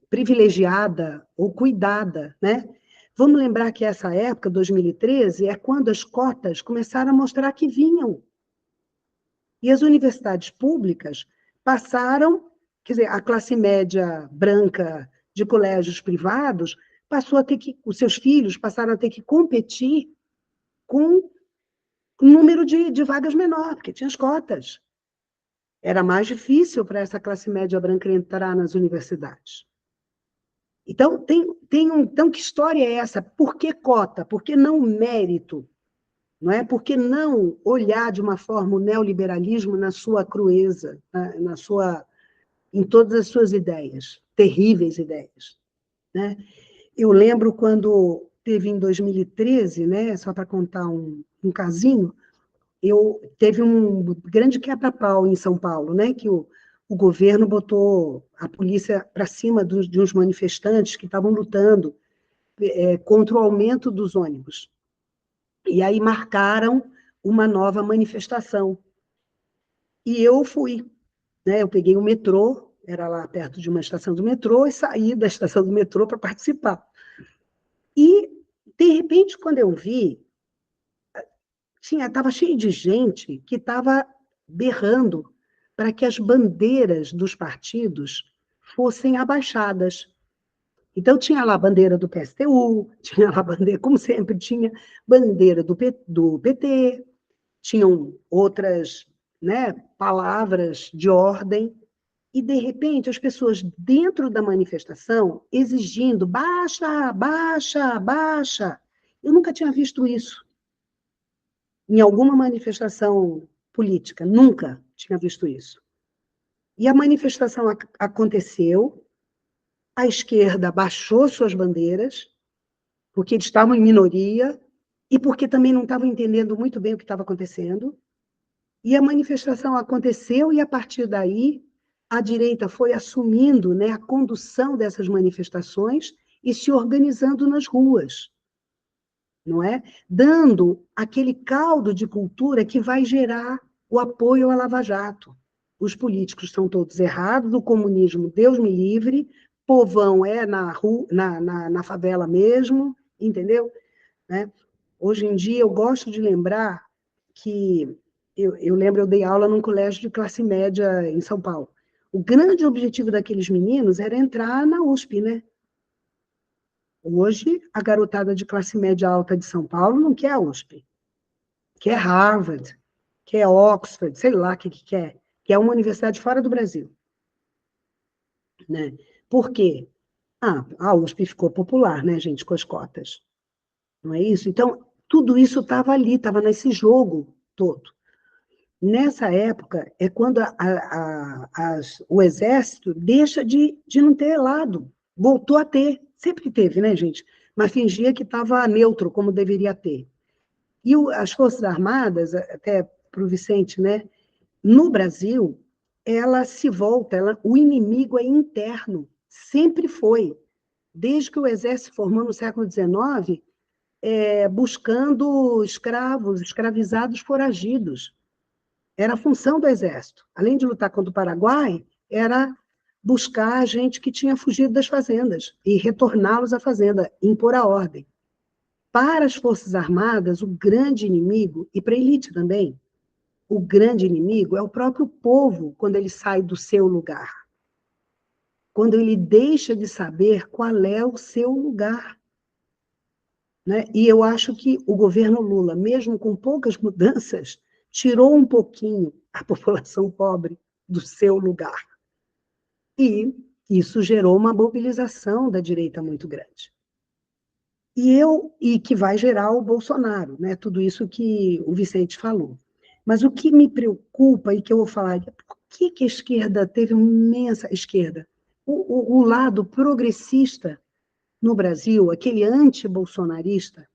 privilegiada ou cuidada, né? Vamos lembrar que essa época, 2013, é quando as cotas começaram a mostrar que vinham. E as universidades públicas passaram, quer dizer, a classe média branca de colégios privados passou a ter que, os seus filhos passaram a ter que competir com um número de vagas menor, porque tinha as cotas. Era mais difícil para essa classe média branca entrar nas universidades. Então, então, que história é essa? Por que cota? Por que não mérito? Não é? Por que não olhar de uma forma o neoliberalismo na sua crueza, em todas as suas ideias, terríveis ideias? Né? Eu lembro quando teve em 2013, né, só para contar um casinho, teve um grande quebra-pau em São Paulo, né, que o governo botou a polícia para cima de uns manifestantes que estavam lutando contra o aumento dos ônibus. E aí marcaram uma nova manifestação. E eu fui, né, eu peguei o metrô, era lá perto de uma estação do metrô, e saí da estação do metrô para participar. E, de repente, quando eu vi, estava cheio de gente que estava berrando para que as bandeiras dos partidos fossem abaixadas. Então, tinha lá a bandeira do PSTU, tinha lá a bandeira, como sempre, tinha bandeira do PT, tinham outras, né, palavras de ordem, e, de repente, as pessoas dentro da manifestação exigindo baixa, baixa, baixa. Eu nunca tinha visto isso em alguma manifestação política, nunca tinha visto isso. E a manifestação aconteceu, a esquerda baixou suas bandeiras, porque eles estavam em minoria, e porque também não estavam entendendo muito bem o que estava acontecendo, e a manifestação aconteceu, e a partir daí, a direita foi assumindo, né, a condução dessas manifestações e se organizando nas ruas, não é? Dando aquele caldo de cultura que vai gerar o apoio à Lava Jato. Os políticos estão todos errados, o comunismo, Deus me livre, povão é na favela mesmo, entendeu? Né? Hoje em dia, eu gosto de lembrar que, eu lembro, eu dei aula num colégio de classe média em São Paulo. O grande objetivo daqueles meninos era entrar na USP, né? Hoje, a garotada de classe média alta de São Paulo não quer a USP, quer Harvard, quer Oxford, sei lá o que quer, que é uma universidade fora do Brasil. Né? Por quê? A USP ficou popular, né, gente, com as cotas. Não é isso? Então, tudo isso estava ali, estava nesse jogo todo. Nessa época, é quando o Exército deixa de não ter lado, voltou a ter, sempre teve, né, gente? Mas fingia que estava neutro, como deveria ter. E as Forças Armadas, até para o Vicente, né, no Brasil, ela se volta, o inimigo é interno, sempre foi. Desde que o Exército se formou no século XIX, buscando escravos, escravizados foragidos. Era a função do Exército. Além de lutar contra o Paraguai, era buscar gente que tinha fugido das fazendas e retorná-los à fazenda, impor a ordem. Para as Forças Armadas, o grande inimigo, e para a elite também, o grande inimigo é o próprio povo quando ele sai do seu lugar. Quando ele deixa de saber qual é o seu lugar. Né? E eu acho que o governo Lula, mesmo com poucas mudanças, tirou um pouquinho a população pobre do seu lugar. E isso gerou uma mobilização da direita muito grande. E que vai gerar o Bolsonaro, né? Tudo isso que o Vicente falou. Mas o que me preocupa, e que eu vou falar, é por que a esquerda teve uma imensa esquerda? O lado progressista no Brasil, aquele anti-bolsonarista,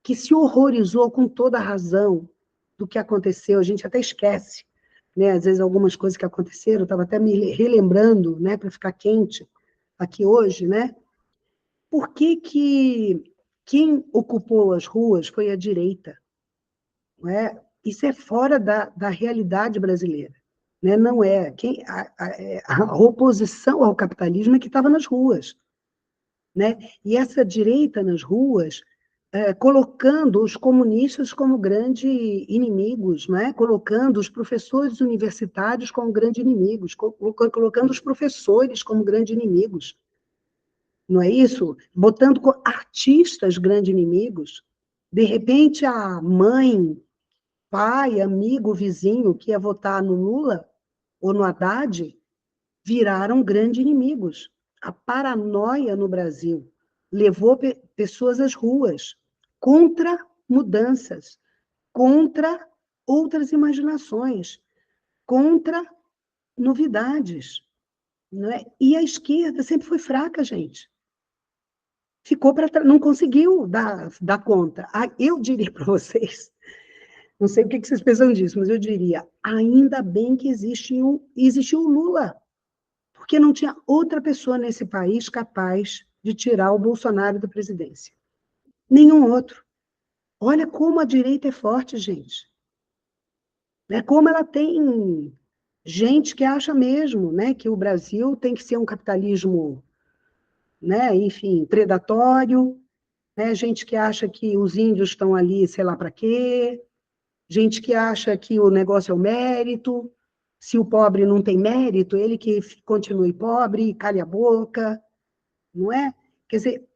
que se horrorizou com toda a razão do que aconteceu, a gente até esquece, né? Às vezes algumas coisas que aconteceram, eu estava até me relembrando, né, para ficar quente aqui hoje, né? Por que quem ocupou as ruas foi a direita? Não é? Isso é fora da realidade brasileira. Né? Não é. A oposição ao capitalismo é que estava nas ruas. Né? E essa direita nas ruas colocando os comunistas como grandes inimigos, né? Colocando os professores universitários como grandes inimigos, colocando os professores como grandes inimigos. Não é isso? Botando artistas grandes inimigos. De repente, a mãe, pai, amigo, vizinho que ia votar no Lula ou no Haddad viraram grandes inimigos. A paranoia no Brasil levou pessoas às ruas contra mudanças, contra outras imaginações, contra novidades. Não é? E a esquerda sempre foi fraca, gente. Ficou não conseguiu dar conta. Eu diria para vocês, não sei o que vocês pensam disso, mas eu diria, ainda bem que existiu o Lula, porque não tinha outra pessoa nesse país capaz de tirar o Bolsonaro da presidência. Nenhum outro. Olha como a direita é forte, gente. Como ela tem gente que acha mesmo, né, que o Brasil tem que ser um capitalismo, né, enfim, predatório, né, gente que acha que os índios estão ali, sei lá para quê, gente que acha que o negócio é o mérito, se o pobre não tem mérito, ele que continue pobre, cale a boca, não é? Quer dizer,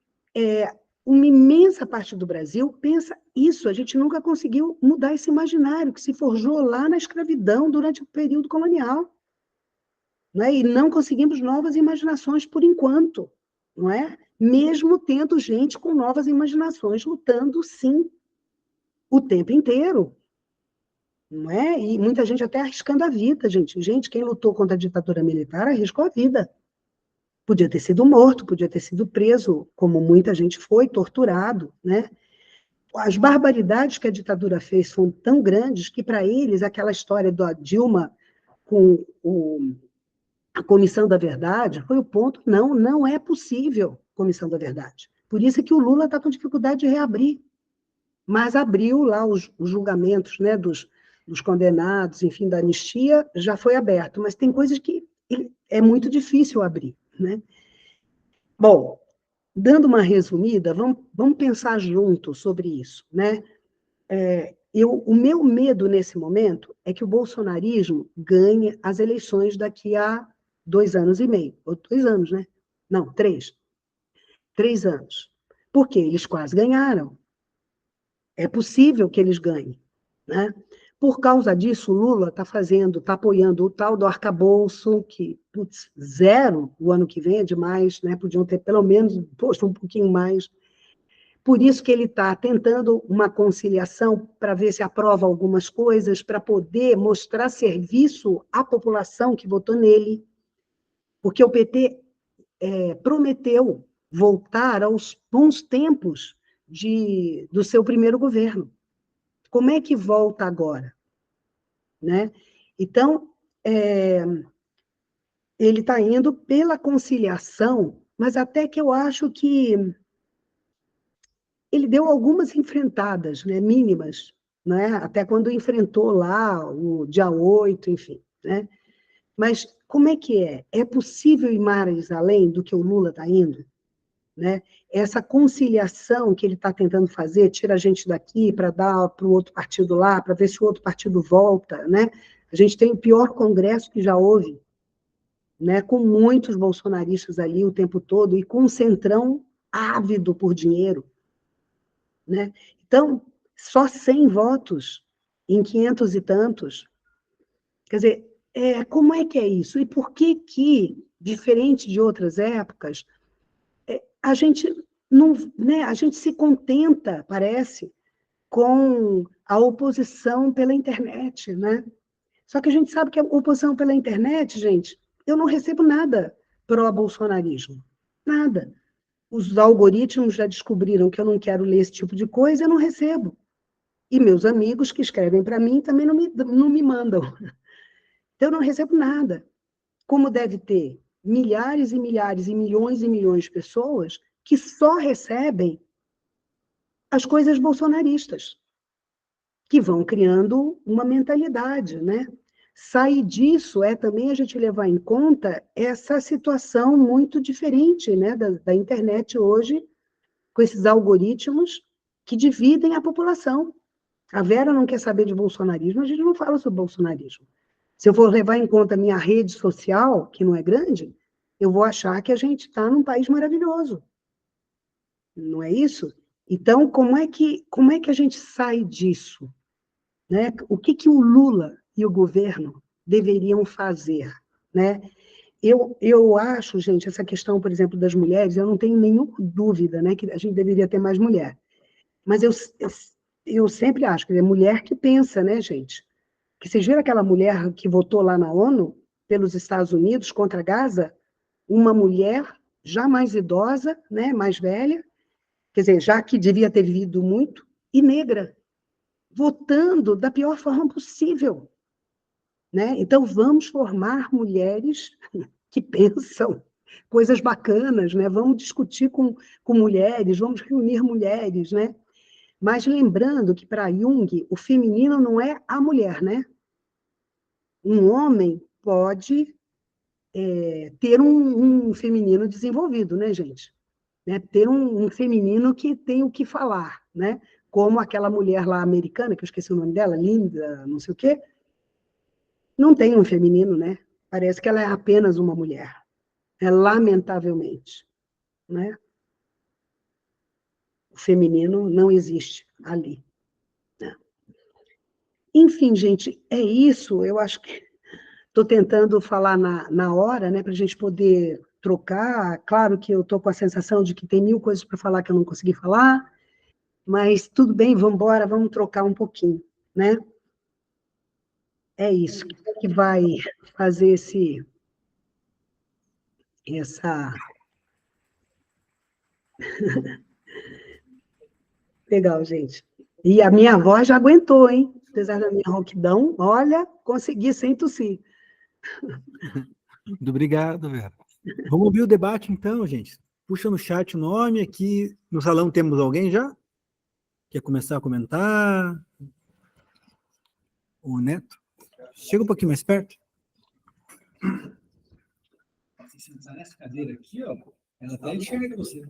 uma imensa parte do Brasil pensa isso, a gente nunca conseguiu mudar esse imaginário que se forjou lá na escravidão durante o período colonial, não é? E não conseguimos novas imaginações por enquanto, não é? Mesmo tendo gente com novas imaginações lutando, sim, o tempo inteiro, não é? E muita gente até arriscando a vida, gente. Gente, quem lutou contra a ditadura militar arriscou a vida. Podia ter sido morto, podia ter sido preso, como muita gente foi, torturado, né? As barbaridades que a ditadura fez foram tão grandes que, para eles, aquela história da Dilma com a Comissão da Verdade foi o ponto. Não, não é possível Comissão da Verdade. Por isso é que o Lula está com dificuldade de reabrir. Mas abriu lá os julgamentos, né, dos condenados, enfim, da anistia, já foi aberto. Mas tem coisas que é muito difícil abrir, né? Bom, dando uma resumida, vamos pensar junto sobre isso, né? O meu medo nesse momento é que o bolsonarismo ganhe as eleições daqui a 2 anos e meio, ou 2 anos, né? Não, 3. 3 anos. Porque eles quase ganharam. É possível que eles ganhem, né? Por causa disso, o Lula está apoiando o tal do arcabouço, que, putz, 0 o ano que vem é demais, né? Podiam ter pelo menos posto um pouquinho mais. Por isso que ele está tentando uma conciliação para ver se aprova algumas coisas, para poder mostrar serviço à população que votou nele, porque o PT prometeu voltar aos bons tempos do seu primeiro governo. Como é que volta agora? Né? Então, ele está indo pela conciliação, mas até que eu acho que ele deu algumas enfrentadas, né, mínimas, né, até quando enfrentou lá o dia 8, enfim. Né? Mas como é que é? É possível ir mais além do que o Lula está indo? Né? Essa conciliação que ele está tentando fazer, tira a gente daqui para dar para o outro partido lá, para ver se o outro partido volta. Né? A gente tem o pior congresso que já houve, né? Com muitos bolsonaristas ali o tempo todo e com um centrão ávido por dinheiro. Né? Então, só 100 votos em 500 e tantos. Quer dizer, como é que é isso? E por que, diferente de outras épocas, a gente não, né, a gente se contenta, parece, com a oposição pela internet, né? Só que a gente sabe que a oposição pela internet, gente, eu não recebo nada pró-bolsonarismo. Nada. Os algoritmos já descobriram que eu não quero ler esse tipo de coisa, eu não recebo. E meus amigos que escrevem para mim também não me mandam. Então, eu não recebo nada. Como deve ter milhares e milhares e milhões de pessoas que só recebem as coisas bolsonaristas, que vão criando uma mentalidade, né? Sair disso é também a gente levar em conta essa situação muito diferente, né, da internet hoje, com esses algoritmos, que dividem a população. A Vera não quer saber de bolsonarismo, a gente não fala sobre bolsonarismo. Se eu for levar em conta a minha rede social, que não é grande, eu vou achar que a gente está num país maravilhoso. Não é isso? Então, como é que a gente sai disso? Né? O que o Lula e o governo deveriam fazer? Né? Eu acho, gente, essa questão, por exemplo, das mulheres, eu não tenho nenhuma dúvida, né, que a gente deveria ter mais mulher. Mas eu sempre acho que é mulher que pensa, né, gente? Que vocês viram aquela mulher que votou lá na ONU, pelos Estados Unidos, contra Gaza? Uma mulher já mais idosa, né, mais velha, quer dizer, já que devia ter vivido muito, e negra, votando da pior forma possível. Né? Então, vamos formar mulheres que pensam coisas bacanas, né? Vamos discutir com mulheres, vamos reunir mulheres, né? Mas lembrando que, para Jung, o feminino não é a mulher, né? Um homem pode ter um feminino desenvolvido, né, gente? Né? Ter um feminino que tem o que falar, né? Como aquela mulher lá americana, que eu esqueci o nome dela, Linda, não sei o quê, não tem um feminino, né? Parece que ela é apenas uma mulher, lamentavelmente, né? O feminino não existe ali. Né? Enfim, gente, é isso. Eu acho que estou tentando falar na hora, né, para a gente poder trocar. Claro que eu estou com a sensação de que tem 1000 coisas para falar que eu não consegui falar, mas tudo bem, vamos embora, vamos trocar um pouquinho, né? É isso. Quem é que vai fazer essa... Legal, gente. E a minha voz já aguentou, hein? Apesar da minha rouquidão, olha, consegui sem tossir. Muito obrigado, Vera. Vamos ouvir o debate, então, gente. Puxa no chat o nome. Aqui no salão temos alguém já? Quer começar a comentar? O Neto? Chega um pouquinho mais perto. Se sentar nessa cadeira aqui, ó, ela até enxerga você.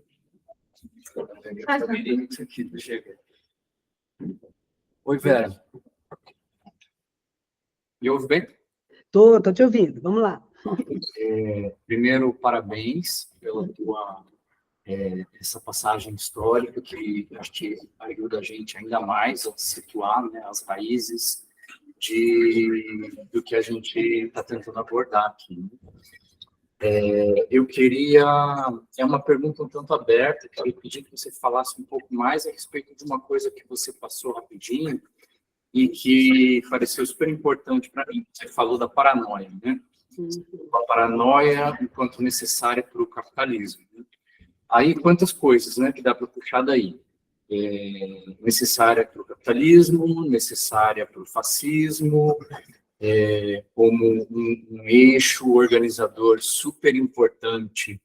Oi, Vera. Me ouve bem? Tô te ouvindo, vamos lá. Primeiro, parabéns pela tua essa passagem histórica, que acho que ajuda a gente ainda mais a situar, né, as raízes do que a gente está tentando abordar aqui. Eu queria... É uma pergunta um tanto aberta, que eu pedi que você falasse um pouco mais a respeito de uma coisa que você passou rapidinho e que pareceu super importante para mim. Você falou da paranoia, né? A paranoia enquanto necessária para o capitalismo. Né? Aí, quantas coisas, né, que dá para puxar daí? Necessária para o capitalismo, necessária para o fascismo, como um eixo organizador super importante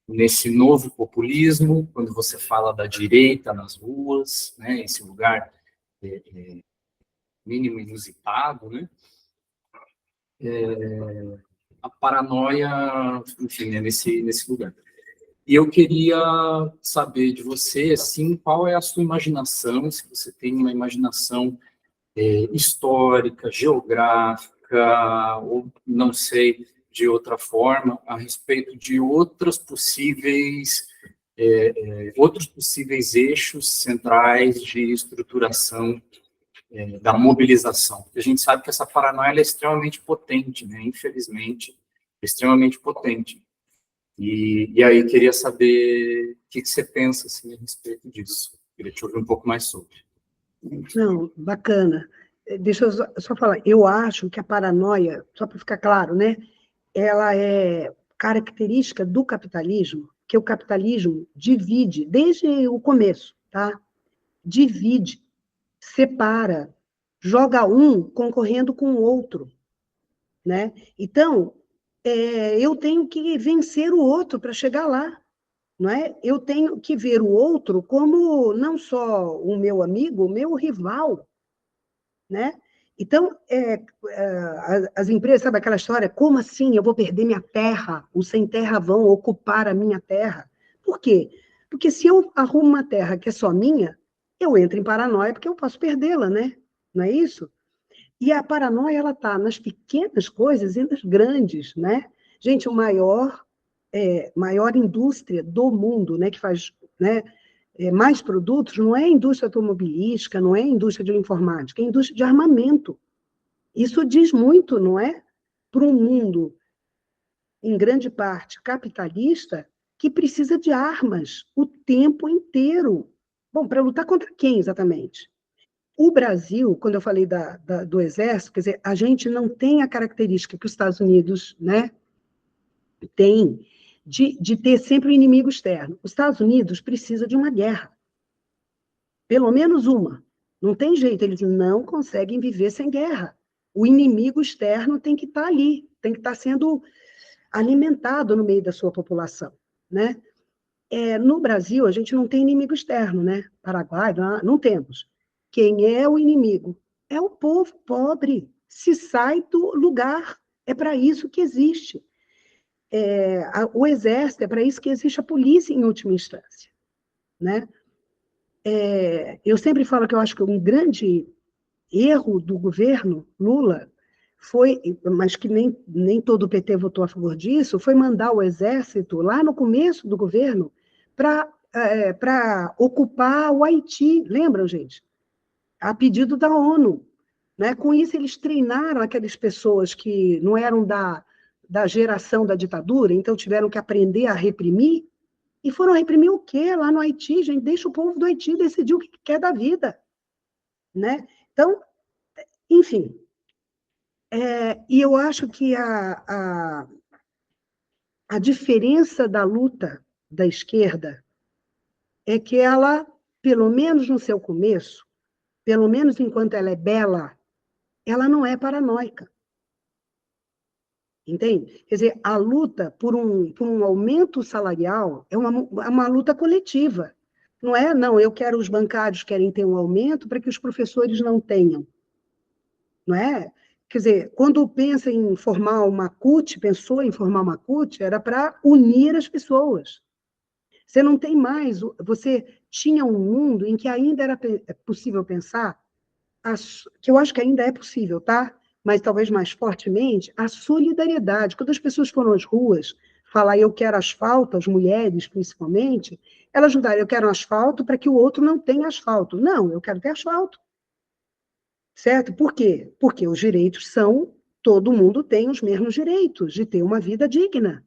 nesse novo populismo, quando você fala da direita nas ruas, né, esse lugar mínimo inusitado, né? A paranoia, enfim, é nesse lugar. E eu queria saber de você, assim, qual é a sua imaginação, se você tem uma imaginação histórica, geográfica, ou não sei, de outra forma, a respeito de outros possíveis eixos centrais de estruturação da mobilização. Porque a gente sabe que essa paranoia é extremamente potente, né? Infelizmente, extremamente potente. E aí queria saber o que você pensa assim, a respeito disso. Queria te ouvir um pouco mais sobre. Não, bacana. Deixa eu só falar. Eu acho que a paranoia, só para ficar claro, né, ela é característica do capitalismo, que o capitalismo divide, desde o começo, tá? Divide, separa, joga um concorrendo com o outro, né? Então, eu tenho que vencer o outro para chegar lá, não é? Eu tenho que ver o outro como não só o meu amigo, o meu rival, né? Então, as empresas, sabe aquela história? Como assim eu vou perder minha terra? Os sem terra vão ocupar a minha terra. Por quê? Porque se eu arrumo uma terra que é só minha, eu entro em paranoia porque eu posso perdê-la, né? Não é isso? E a paranoia, ela está nas pequenas coisas e nas grandes, né? Gente, maior indústria do mundo, né, que faz, né, mais produtos, não é a indústria automobilística, não é a indústria de informática, é a indústria de armamento. Isso diz muito, não é? Para um mundo, em grande parte, capitalista, que precisa de armas o tempo inteiro. Bom, para lutar contra quem, exatamente? O Brasil, quando eu falei do Exército, quer dizer, a gente não tem a característica que os Estados Unidos, né, tem de ter sempre o inimigo externo. Os Estados Unidos precisa de uma guerra. Pelo menos uma. Não tem jeito, eles não conseguem viver sem guerra. O inimigo externo tem que estar ali, tem que estar sendo alimentado no meio da sua população, né? No Brasil, a gente não tem inimigo externo, né? Paraguai, não temos. Quem é o inimigo? É o povo pobre. Se sai do lugar. É para isso que existe. O exército, é para isso que existe a polícia em última instância, né? Eu sempre falo que eu acho que um grande erro do governo Lula foi, mas que nem todo o PT votou a favor disso, foi mandar o exército lá no começo do governo para ocupar o Haiti, lembram, gente? A pedido da ONU. Né? Com isso, eles treinaram aquelas pessoas que não eram da geração da ditadura, então tiveram que aprender a reprimir, e foram reprimir o quê lá no Haiti, gente? Deixa o povo do Haiti decidir o que quer da vida. Né? Então, enfim, e eu acho que a diferença da luta da esquerda é que ela, pelo menos no seu começo, pelo menos enquanto ela é bela, ela não é paranoica. Entende? Quer dizer, a luta por um aumento salarial é uma luta coletiva. Não é, não, eu quero, os bancários querem ter um aumento para que os professores não tenham. Não é? Quer dizer, quando pensa em formar uma CUT, pensou em formar uma CUT, era para unir as pessoas. Você não tem mais, você tinha um mundo em que ainda era possível pensar, que eu acho que ainda é possível, tá? Mas talvez mais fortemente, a solidariedade. Quando as pessoas foram às ruas falar, eu quero asfalto, as mulheres principalmente, elas ajudaram, eu quero asfalto para que o outro não tenha asfalto. Não, eu quero ter asfalto. Certo? Por quê? Porque os direitos todo mundo tem os mesmos direitos de ter uma vida digna.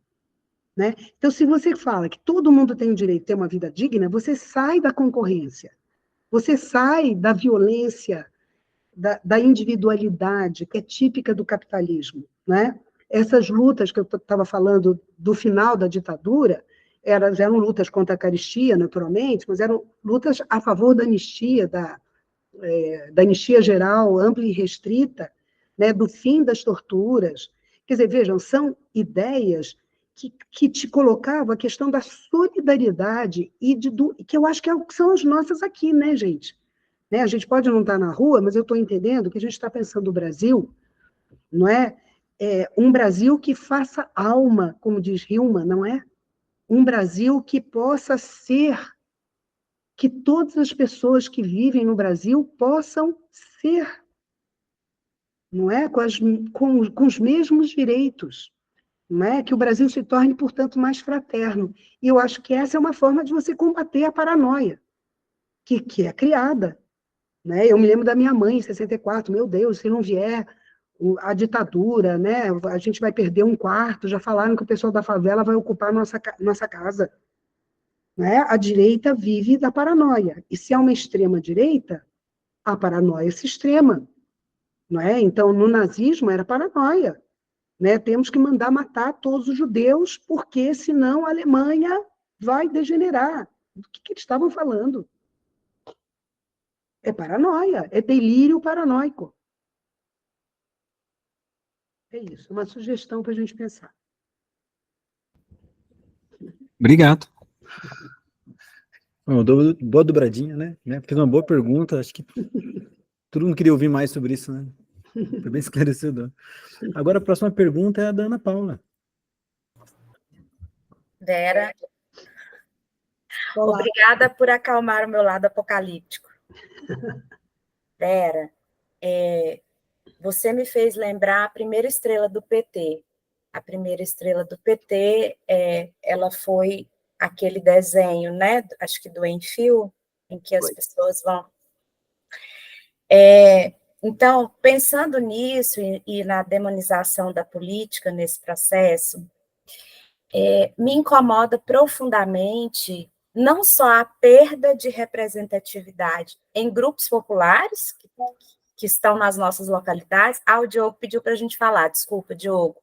Né? Então, se você fala que todo mundo tem o direito de ter uma vida digna, você sai da concorrência, você sai da violência, da individualidade, que é típica do capitalismo. Né? Essas lutas que eu estava falando do final da ditadura, eram lutas contra a carestia, naturalmente, mas eram lutas a favor da anistia, da anistia geral, ampla e restrita, né, do fim das torturas. Quer dizer, vejam, são ideias que te colocavam a questão da solidariedade que eu acho que são as nossas aqui, né, gente? Né? A gente pode não estar na rua, mas eu estou entendendo que a gente está pensando o Brasil, não é? Um Brasil que faça alma, como diz Hilma, não é? Um Brasil que possa ser, que todas as pessoas que vivem no Brasil possam ser, não é? Com os mesmos direitos, não é? Que o Brasil se torne, portanto, mais fraterno. E eu acho que essa é uma forma de você combater a paranoia, que é criada. Né? Eu me lembro da minha mãe, em 64, meu Deus, se não vier a ditadura, né? A gente vai perder um quarto, já falaram que o pessoal da favela vai ocupar nossa casa. Né? A direita vive da paranoia. E se há uma extrema-direita, a paranoia se extrema. Não é? Então, no nazismo era paranoia. Né? Temos que mandar matar todos os judeus, porque senão a Alemanha vai degenerar. Do que eles estavam falando? É paranoia, é delírio paranoico. É isso, uma sugestão para a gente pensar. Obrigado. Boa dobradinha, né? Fez uma boa pergunta, acho que todo mundo queria ouvir mais sobre isso, né? Foi bem esclarecedor. Agora a próxima pergunta é a da Ana Paula. Vera, Olá. obrigada por acalmar o meu lado apocalíptico. Vera, você me fez lembrar a primeira estrela do PT. A primeira estrela do PT, ela foi aquele desenho, né? Acho que do Enfio, em que as pessoas vão... Então, pensando nisso e na demonização da política nesse processo, me incomoda profundamente não só a perda de representatividade em grupos populares que estão nas nossas localidades. O Diogo pediu para a gente falar. Desculpa, Diogo.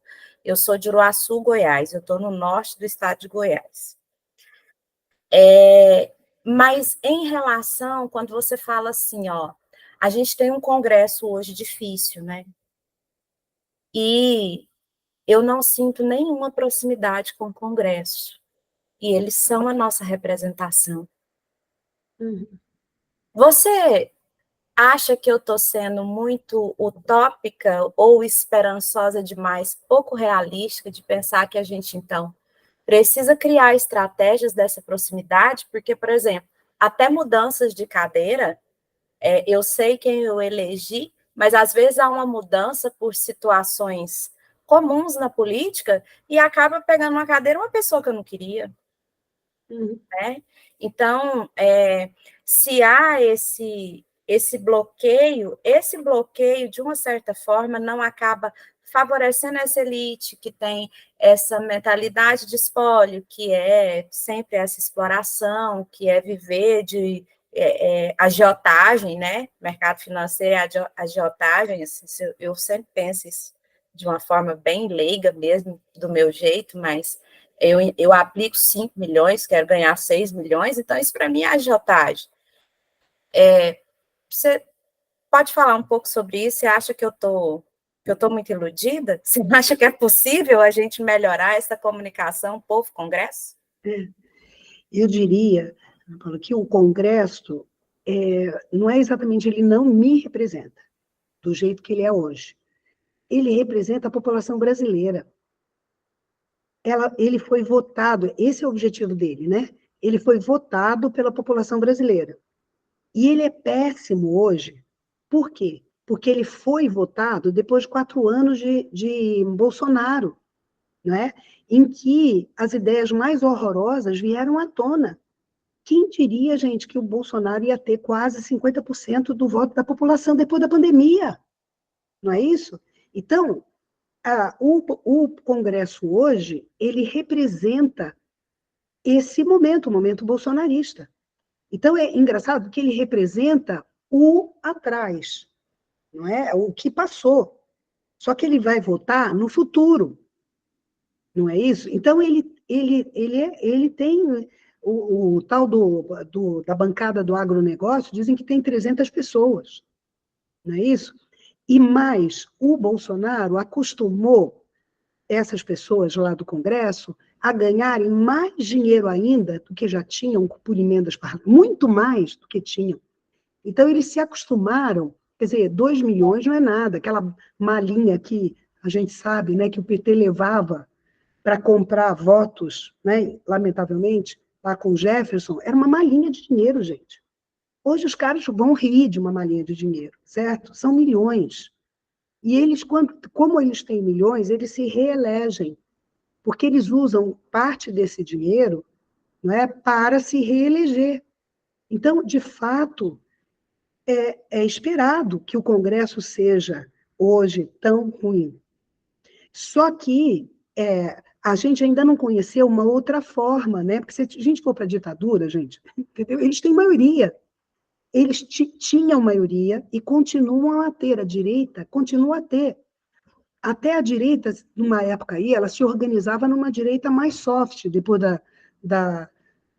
Eu sou de Uruaçu, Goiás. Eu estou no norte do estado de Goiás. Mas em relação, quando você fala assim, a gente tem um congresso hoje difícil, né? E eu não sinto nenhuma proximidade com o congresso. E eles são a nossa representação. Você acha que eu estou sendo muito utópica ou esperançosa demais, pouco realística, de pensar que a gente, então, precisa criar estratégias dessa proximidade? Porque, por exemplo, até mudanças de cadeira, eu sei quem eu elegi, mas às vezes há uma mudança por situações comuns na política e acaba pegando uma cadeira uma pessoa que eu não queria. Né? Então, se há esse bloqueio, de uma certa forma, não acaba favorecendo essa elite que tem essa mentalidade de espólio, que é sempre essa exploração, que é viver de agiotagem, né? Mercado financeiro é agiotagem, assim, eu sempre penso isso de uma forma bem leiga mesmo, do meu jeito, mas eu aplico 5 milhões, quero ganhar 6 milhões, então isso para mim é agiotagem. Você pode falar um pouco sobre isso? Você acha que eu tô muito iludida? Você acha que é possível a gente melhorar essa comunicação povo-congresso? Eu diria, Paulo, que o Congresso não é exatamente, ele não me representa do jeito que ele é hoje. Ele representa a população brasileira. Ele foi votado, esse é o objetivo dele, né? Ele foi votado pela população brasileira. E ele é péssimo hoje. Por quê? Porque ele foi votado depois de 4 anos de Bolsonaro, né? Em que as ideias mais horrorosas vieram à tona. Quem diria, gente, que o Bolsonaro ia ter quase 50% do voto da população depois da pandemia? Não é isso? Então, o Congresso hoje, ele representa esse momento, o momento bolsonarista. Então, é engraçado que ele representa o atrás, não é? O que passou. Só que ele vai votar no futuro, não é isso? Então, ele tem o tal da bancada do agronegócio, dizem que tem 300 pessoas, não é isso? E mais, o Bolsonaro acostumou essas pessoas lá do Congresso a ganharem mais dinheiro ainda do que já tinham por emendas parlamentares, muito mais do que tinham. Então, eles se acostumaram, quer dizer, 2 milhões não é nada, aquela malinha que a gente sabe, né, que o PT levava para comprar votos, né, lamentavelmente, lá com o Jefferson, era uma malinha de dinheiro, gente. Hoje os caras vão rir de uma malinha de dinheiro, certo? São milhões. E eles, como eles têm milhões, eles se reelegem, porque eles usam parte desse dinheiro, não é, para se reeleger. Então, de fato, é esperado que o Congresso seja, hoje, tão ruim. Só que a gente ainda não conheceu uma outra forma, né? Porque se a gente for para a ditadura, gente, entendeu? Eles têm maioria. Eles tinham maioria e continuam a ter, a direita continua a ter. Até a direita, numa época aí, ela se organizava numa direita mais soft, depois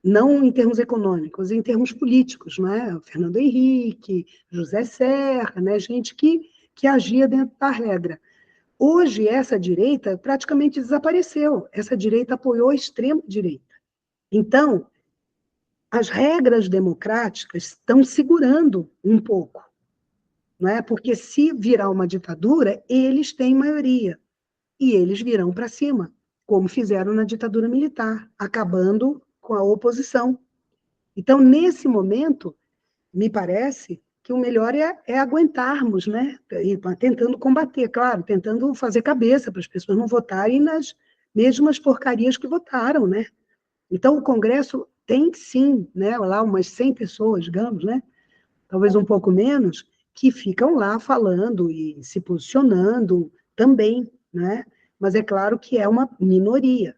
não em termos econômicos, em termos políticos, não é? Fernando Henrique, José Serra, né? Gente que agia dentro da regra. Hoje, essa direita praticamente desapareceu. Essa direita apoiou a extrema-direita. Então, as regras democráticas estão segurando um pouco, não é? Porque se virar uma ditadura, eles têm maioria e eles virão para cima, como fizeram na ditadura militar, acabando com a oposição. Então, nesse momento, me parece que o melhor é aguentarmos, né? E tentando combater, claro, tentando fazer cabeça para as pessoas não votarem nas mesmas porcarias que votaram, né? Então, o Congresso tem, sim, né, lá umas 100 pessoas, digamos, né? Talvez um pouco menos, que ficam lá falando e se posicionando também, né? Mas é claro que é uma minoria.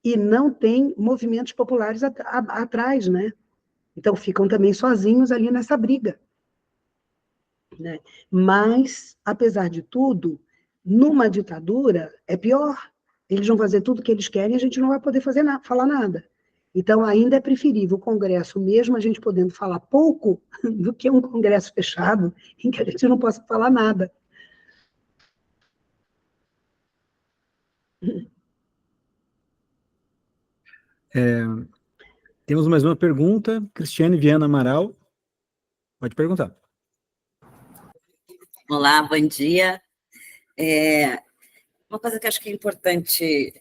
E não tem movimentos populares atrás, né? Então, ficam também sozinhos ali nessa briga, né? Mas, apesar de tudo, numa ditadura é pior. Eles vão fazer tudo o que eles querem e a gente não vai poder falar nada. Então, ainda é preferível o Congresso, mesmo a gente podendo falar pouco, do que um Congresso fechado, em que a gente não possa falar nada. Temos mais uma pergunta, Cristiane Viana Amaral. Pode perguntar. Olá, bom dia. Uma coisa que acho que é importante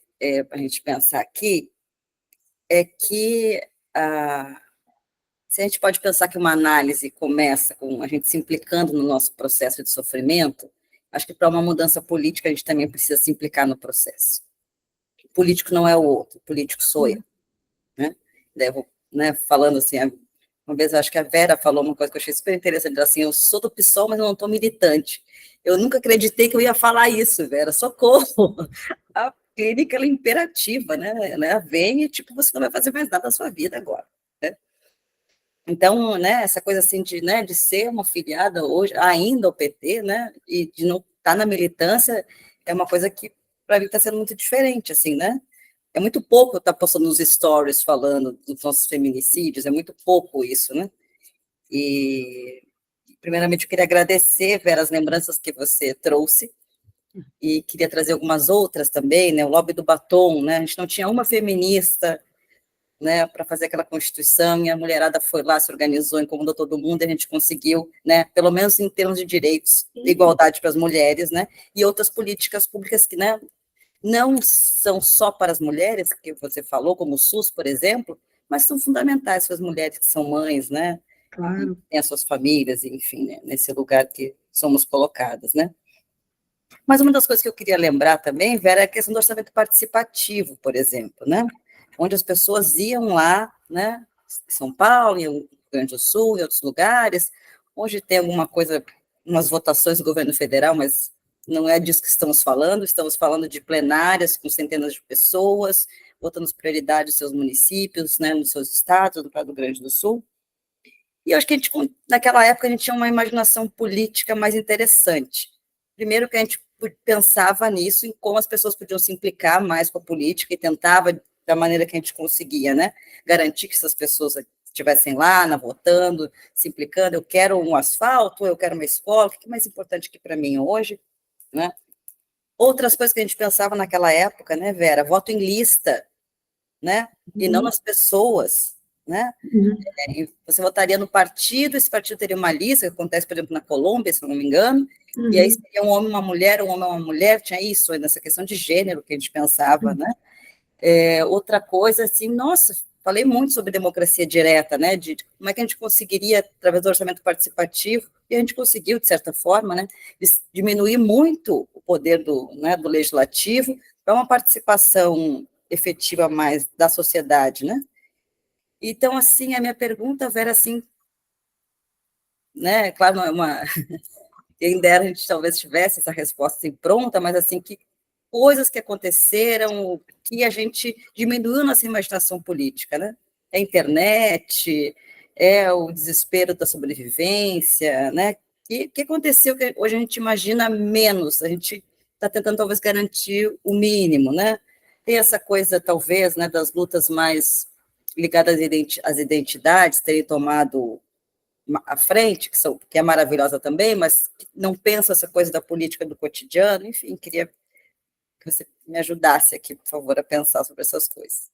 para a gente pensar aqui é que se a gente pode pensar que uma análise começa com a gente se implicando no nosso processo de sofrimento, acho que para uma mudança política a gente também precisa se implicar no processo. O político não é o outro, o político sou eu. Né? Daí eu vou, né, falando assim, uma vez acho que a Vera falou uma coisa que eu achei super interessante, assim, eu sou do PSOL, mas eu não estou militante. Eu nunca acreditei que eu ia falar isso, Vera, socorro. A clínica, ela é imperativa, né? Ela vem e, tipo, você não vai fazer mais nada da sua vida agora, né? Então, né, essa coisa assim de ser uma filiada hoje, ainda ao PT, né, e de não estar na militância, é uma coisa que, para mim, está sendo muito diferente, assim, né? É muito pouco estar postando nos stories falando dos nossos feminicídios, é muito pouco isso, né? E, primeiramente, eu queria agradecer, Vera, as lembranças que você trouxe, e queria trazer algumas outras também, né? O lobby do batom, né? A gente não tinha uma feminista, né, para fazer aquela Constituição, e a mulherada foi lá, se organizou, incomodou todo mundo, e a gente conseguiu, né, pelo menos em termos de direitos, de igualdade para as mulheres, né, e outras políticas públicas que, né, não são só para as mulheres, que você falou, como o SUS, por exemplo, mas são fundamentais para as mulheres que são mães, né, Claro. e têm as suas famílias, enfim, né, nesse lugar que somos colocadas, né. Mas uma das coisas que eu queria lembrar também, Vera, é a questão do orçamento participativo, por exemplo, né, onde as pessoas iam lá, né, em São Paulo, em Rio Grande do Sul, em outros lugares, onde tem alguma coisa, umas votações do governo federal, mas não é disso que estamos falando de plenárias com centenas de pessoas, votando as prioridades dos seus municípios, né, nos seus estados, no Estado do Rio Grande do Sul. E eu acho que naquela época a gente tinha uma imaginação política mais interessante. Primeiro que a gente pensava nisso, em como as pessoas podiam se implicar mais com a política e tentava, da maneira que a gente conseguia, né, garantir que essas pessoas estivessem lá, votando, se implicando, eu quero um asfalto, eu quero uma escola, o que é mais importante aqui para mim hoje, né? Outras coisas que a gente pensava naquela época, né, Vera, voto em lista, né, e não nas pessoas, né, e você votaria no partido, esse partido teria uma lista, que acontece, por exemplo, na Colômbia, se não me engano, e aí seria um homem e uma mulher, tinha isso, nessa questão de gênero que a gente pensava, né. Outra coisa, assim, nossa, falei muito sobre democracia direta, né, de como é que a gente conseguiria, através do orçamento participativo, e a gente conseguiu, de certa forma, né, diminuir muito o poder do legislativo para uma participação efetiva mais da sociedade, né. Então, assim, a minha pergunta, Vera, assim, né, claro, não é uma... Quem dera a gente talvez tivesse essa resposta assim, pronta, mas, assim, que coisas que aconteceram, que a gente diminuiu nossa imaginação política, né? É a internet, é o desespero da sobrevivência, né? Que aconteceu que hoje a gente imagina menos, a gente está tentando talvez garantir o mínimo, né? Tem essa coisa, talvez, né, das lutas mais ligadas às identidades, terem tomado à frente, que é maravilhosa também, mas não pensa essa coisa da política do cotidiano, enfim, queria que você me ajudasse aqui, por favor, a pensar sobre essas coisas.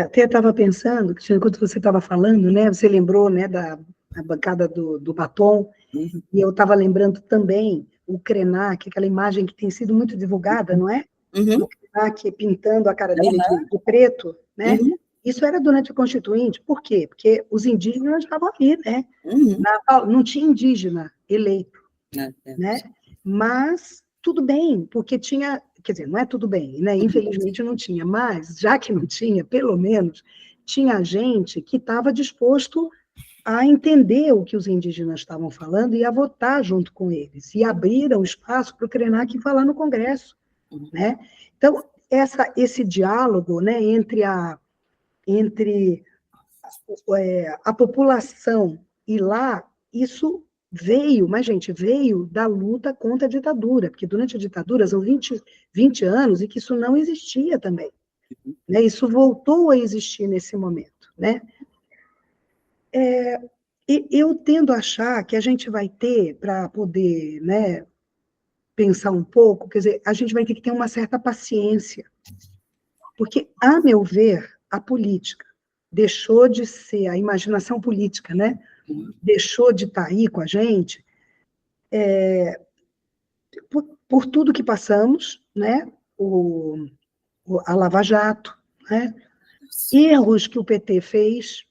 Até estava pensando, Cristiane, enquanto você estava falando, né, você lembrou, né, da bancada do batom, e eu estava lembrando também o Krenak, aquela imagem que tem sido muito divulgada, não é? O Krenak pintando a cara dele de preto, né? Isso era durante a Constituinte. Por quê? Porque os indígenas estavam ali, né? Uhum. Não tinha indígena eleito, É. né? Mas tudo bem, porque tinha, quer dizer, não é tudo bem, né? Infelizmente não tinha, mas já que não tinha, pelo menos tinha gente que estava disposto a entender o que os indígenas estavam falando e a votar junto com eles, e abriram espaço para o Krenak falar no Congresso, né? Então, esse diálogo, né, entre a população e lá, isso veio, mas, gente, veio da luta contra a ditadura, porque durante a ditadura são 20 anos e que isso não existia também, né? Isso voltou a existir nesse momento, né? E eu tendo a achar que a gente vai ter, para poder, né, pensar um pouco, quer dizer, a gente vai ter que ter uma certa paciência, porque, a meu ver, a política deixou de ser, a imaginação política, né, deixou de estar aí com a gente por tudo que passamos, né, a Lava Jato, né, erros que o PT fez,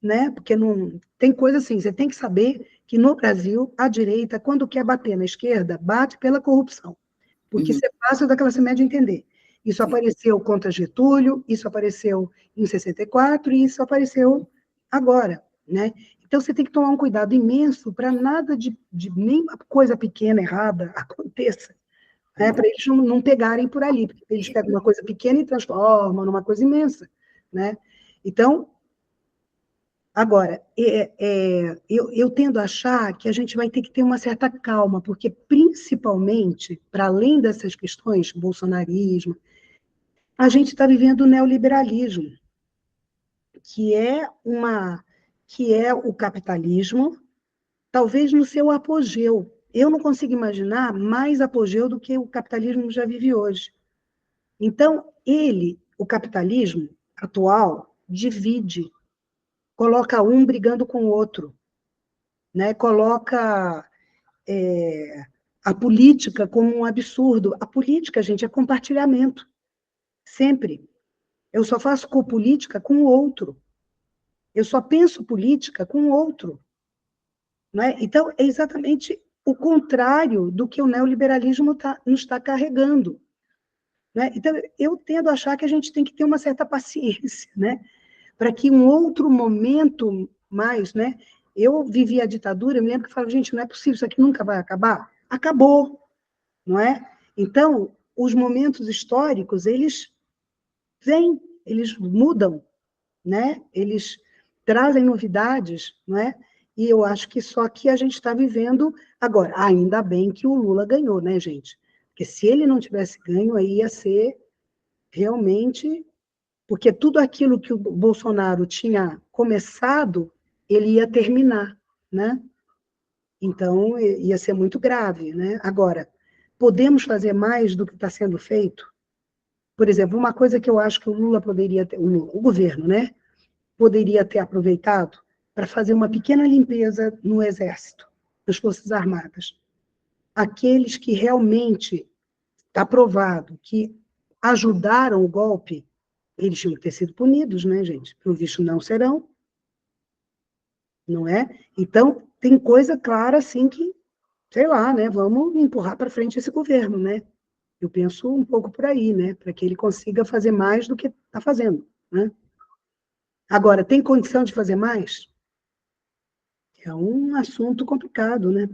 né, porque não tem coisa assim, você tem que saber que no Brasil, a direita, quando quer bater na esquerda, bate pela corrupção, porque isso é fácil da classe média entender. Isso apareceu contra Getúlio, isso apareceu em 64 e isso apareceu agora, né? Então, você tem que tomar um cuidado imenso para nada de nenhuma coisa pequena, errada, aconteça, né? Para eles não pegarem por ali, porque eles pegam uma coisa pequena e transformam numa coisa imensa, né? Então, agora, eu tendo a achar que a gente vai ter que ter uma certa calma, porque, principalmente, para além dessas questões, bolsonarismo, a gente está vivendo o neoliberalismo, que é o capitalismo, talvez no seu apogeu. Eu não consigo imaginar mais apogeu do que o capitalismo já vive hoje. Então, o capitalismo atual, divide, coloca um brigando com o outro, né? Coloca a política como um absurdo. A política, gente, é compartilhamento, sempre. Eu só faço política com o outro. Eu só penso política com o outro. Né? Então, é exatamente o contrário do que o neoliberalismo nos está carregando. Né? Então, eu tendo a achar que a gente tem que ter uma certa paciência, né? Para que um outro momento mais, né? Eu vivi a ditadura, eu me lembro que eu falava, gente, não é possível, isso aqui nunca vai acabar. Acabou, não é? Então, os momentos históricos, eles vêm, eles mudam, né? Eles trazem novidades, não é? E eu acho que só que a gente está vivendo agora. Ainda bem que o Lula ganhou, né, gente? Porque se ele não tivesse ganho, aí ia ser realmente... Porque tudo aquilo que o Bolsonaro tinha começado, ele ia terminar, né? Então, ia ser muito grave, né? Agora, podemos fazer mais do que está sendo feito? Por exemplo, uma coisa que eu acho que o Lula poderia ter, o governo, né? Poderia ter aproveitado para fazer uma pequena limpeza no Exército, nas Forças Armadas. Aqueles que realmente está provado que ajudaram o golpe, eles tinham que ter sido punidos, né, gente? Pelo visto, não serão, não é? Então, tem coisa clara, assim, que, sei lá, né, vamos empurrar para frente esse governo, né? Eu penso um pouco por aí, né, para que ele consiga fazer mais do que está fazendo, né? Agora, tem condição de fazer mais? É um assunto complicado, né?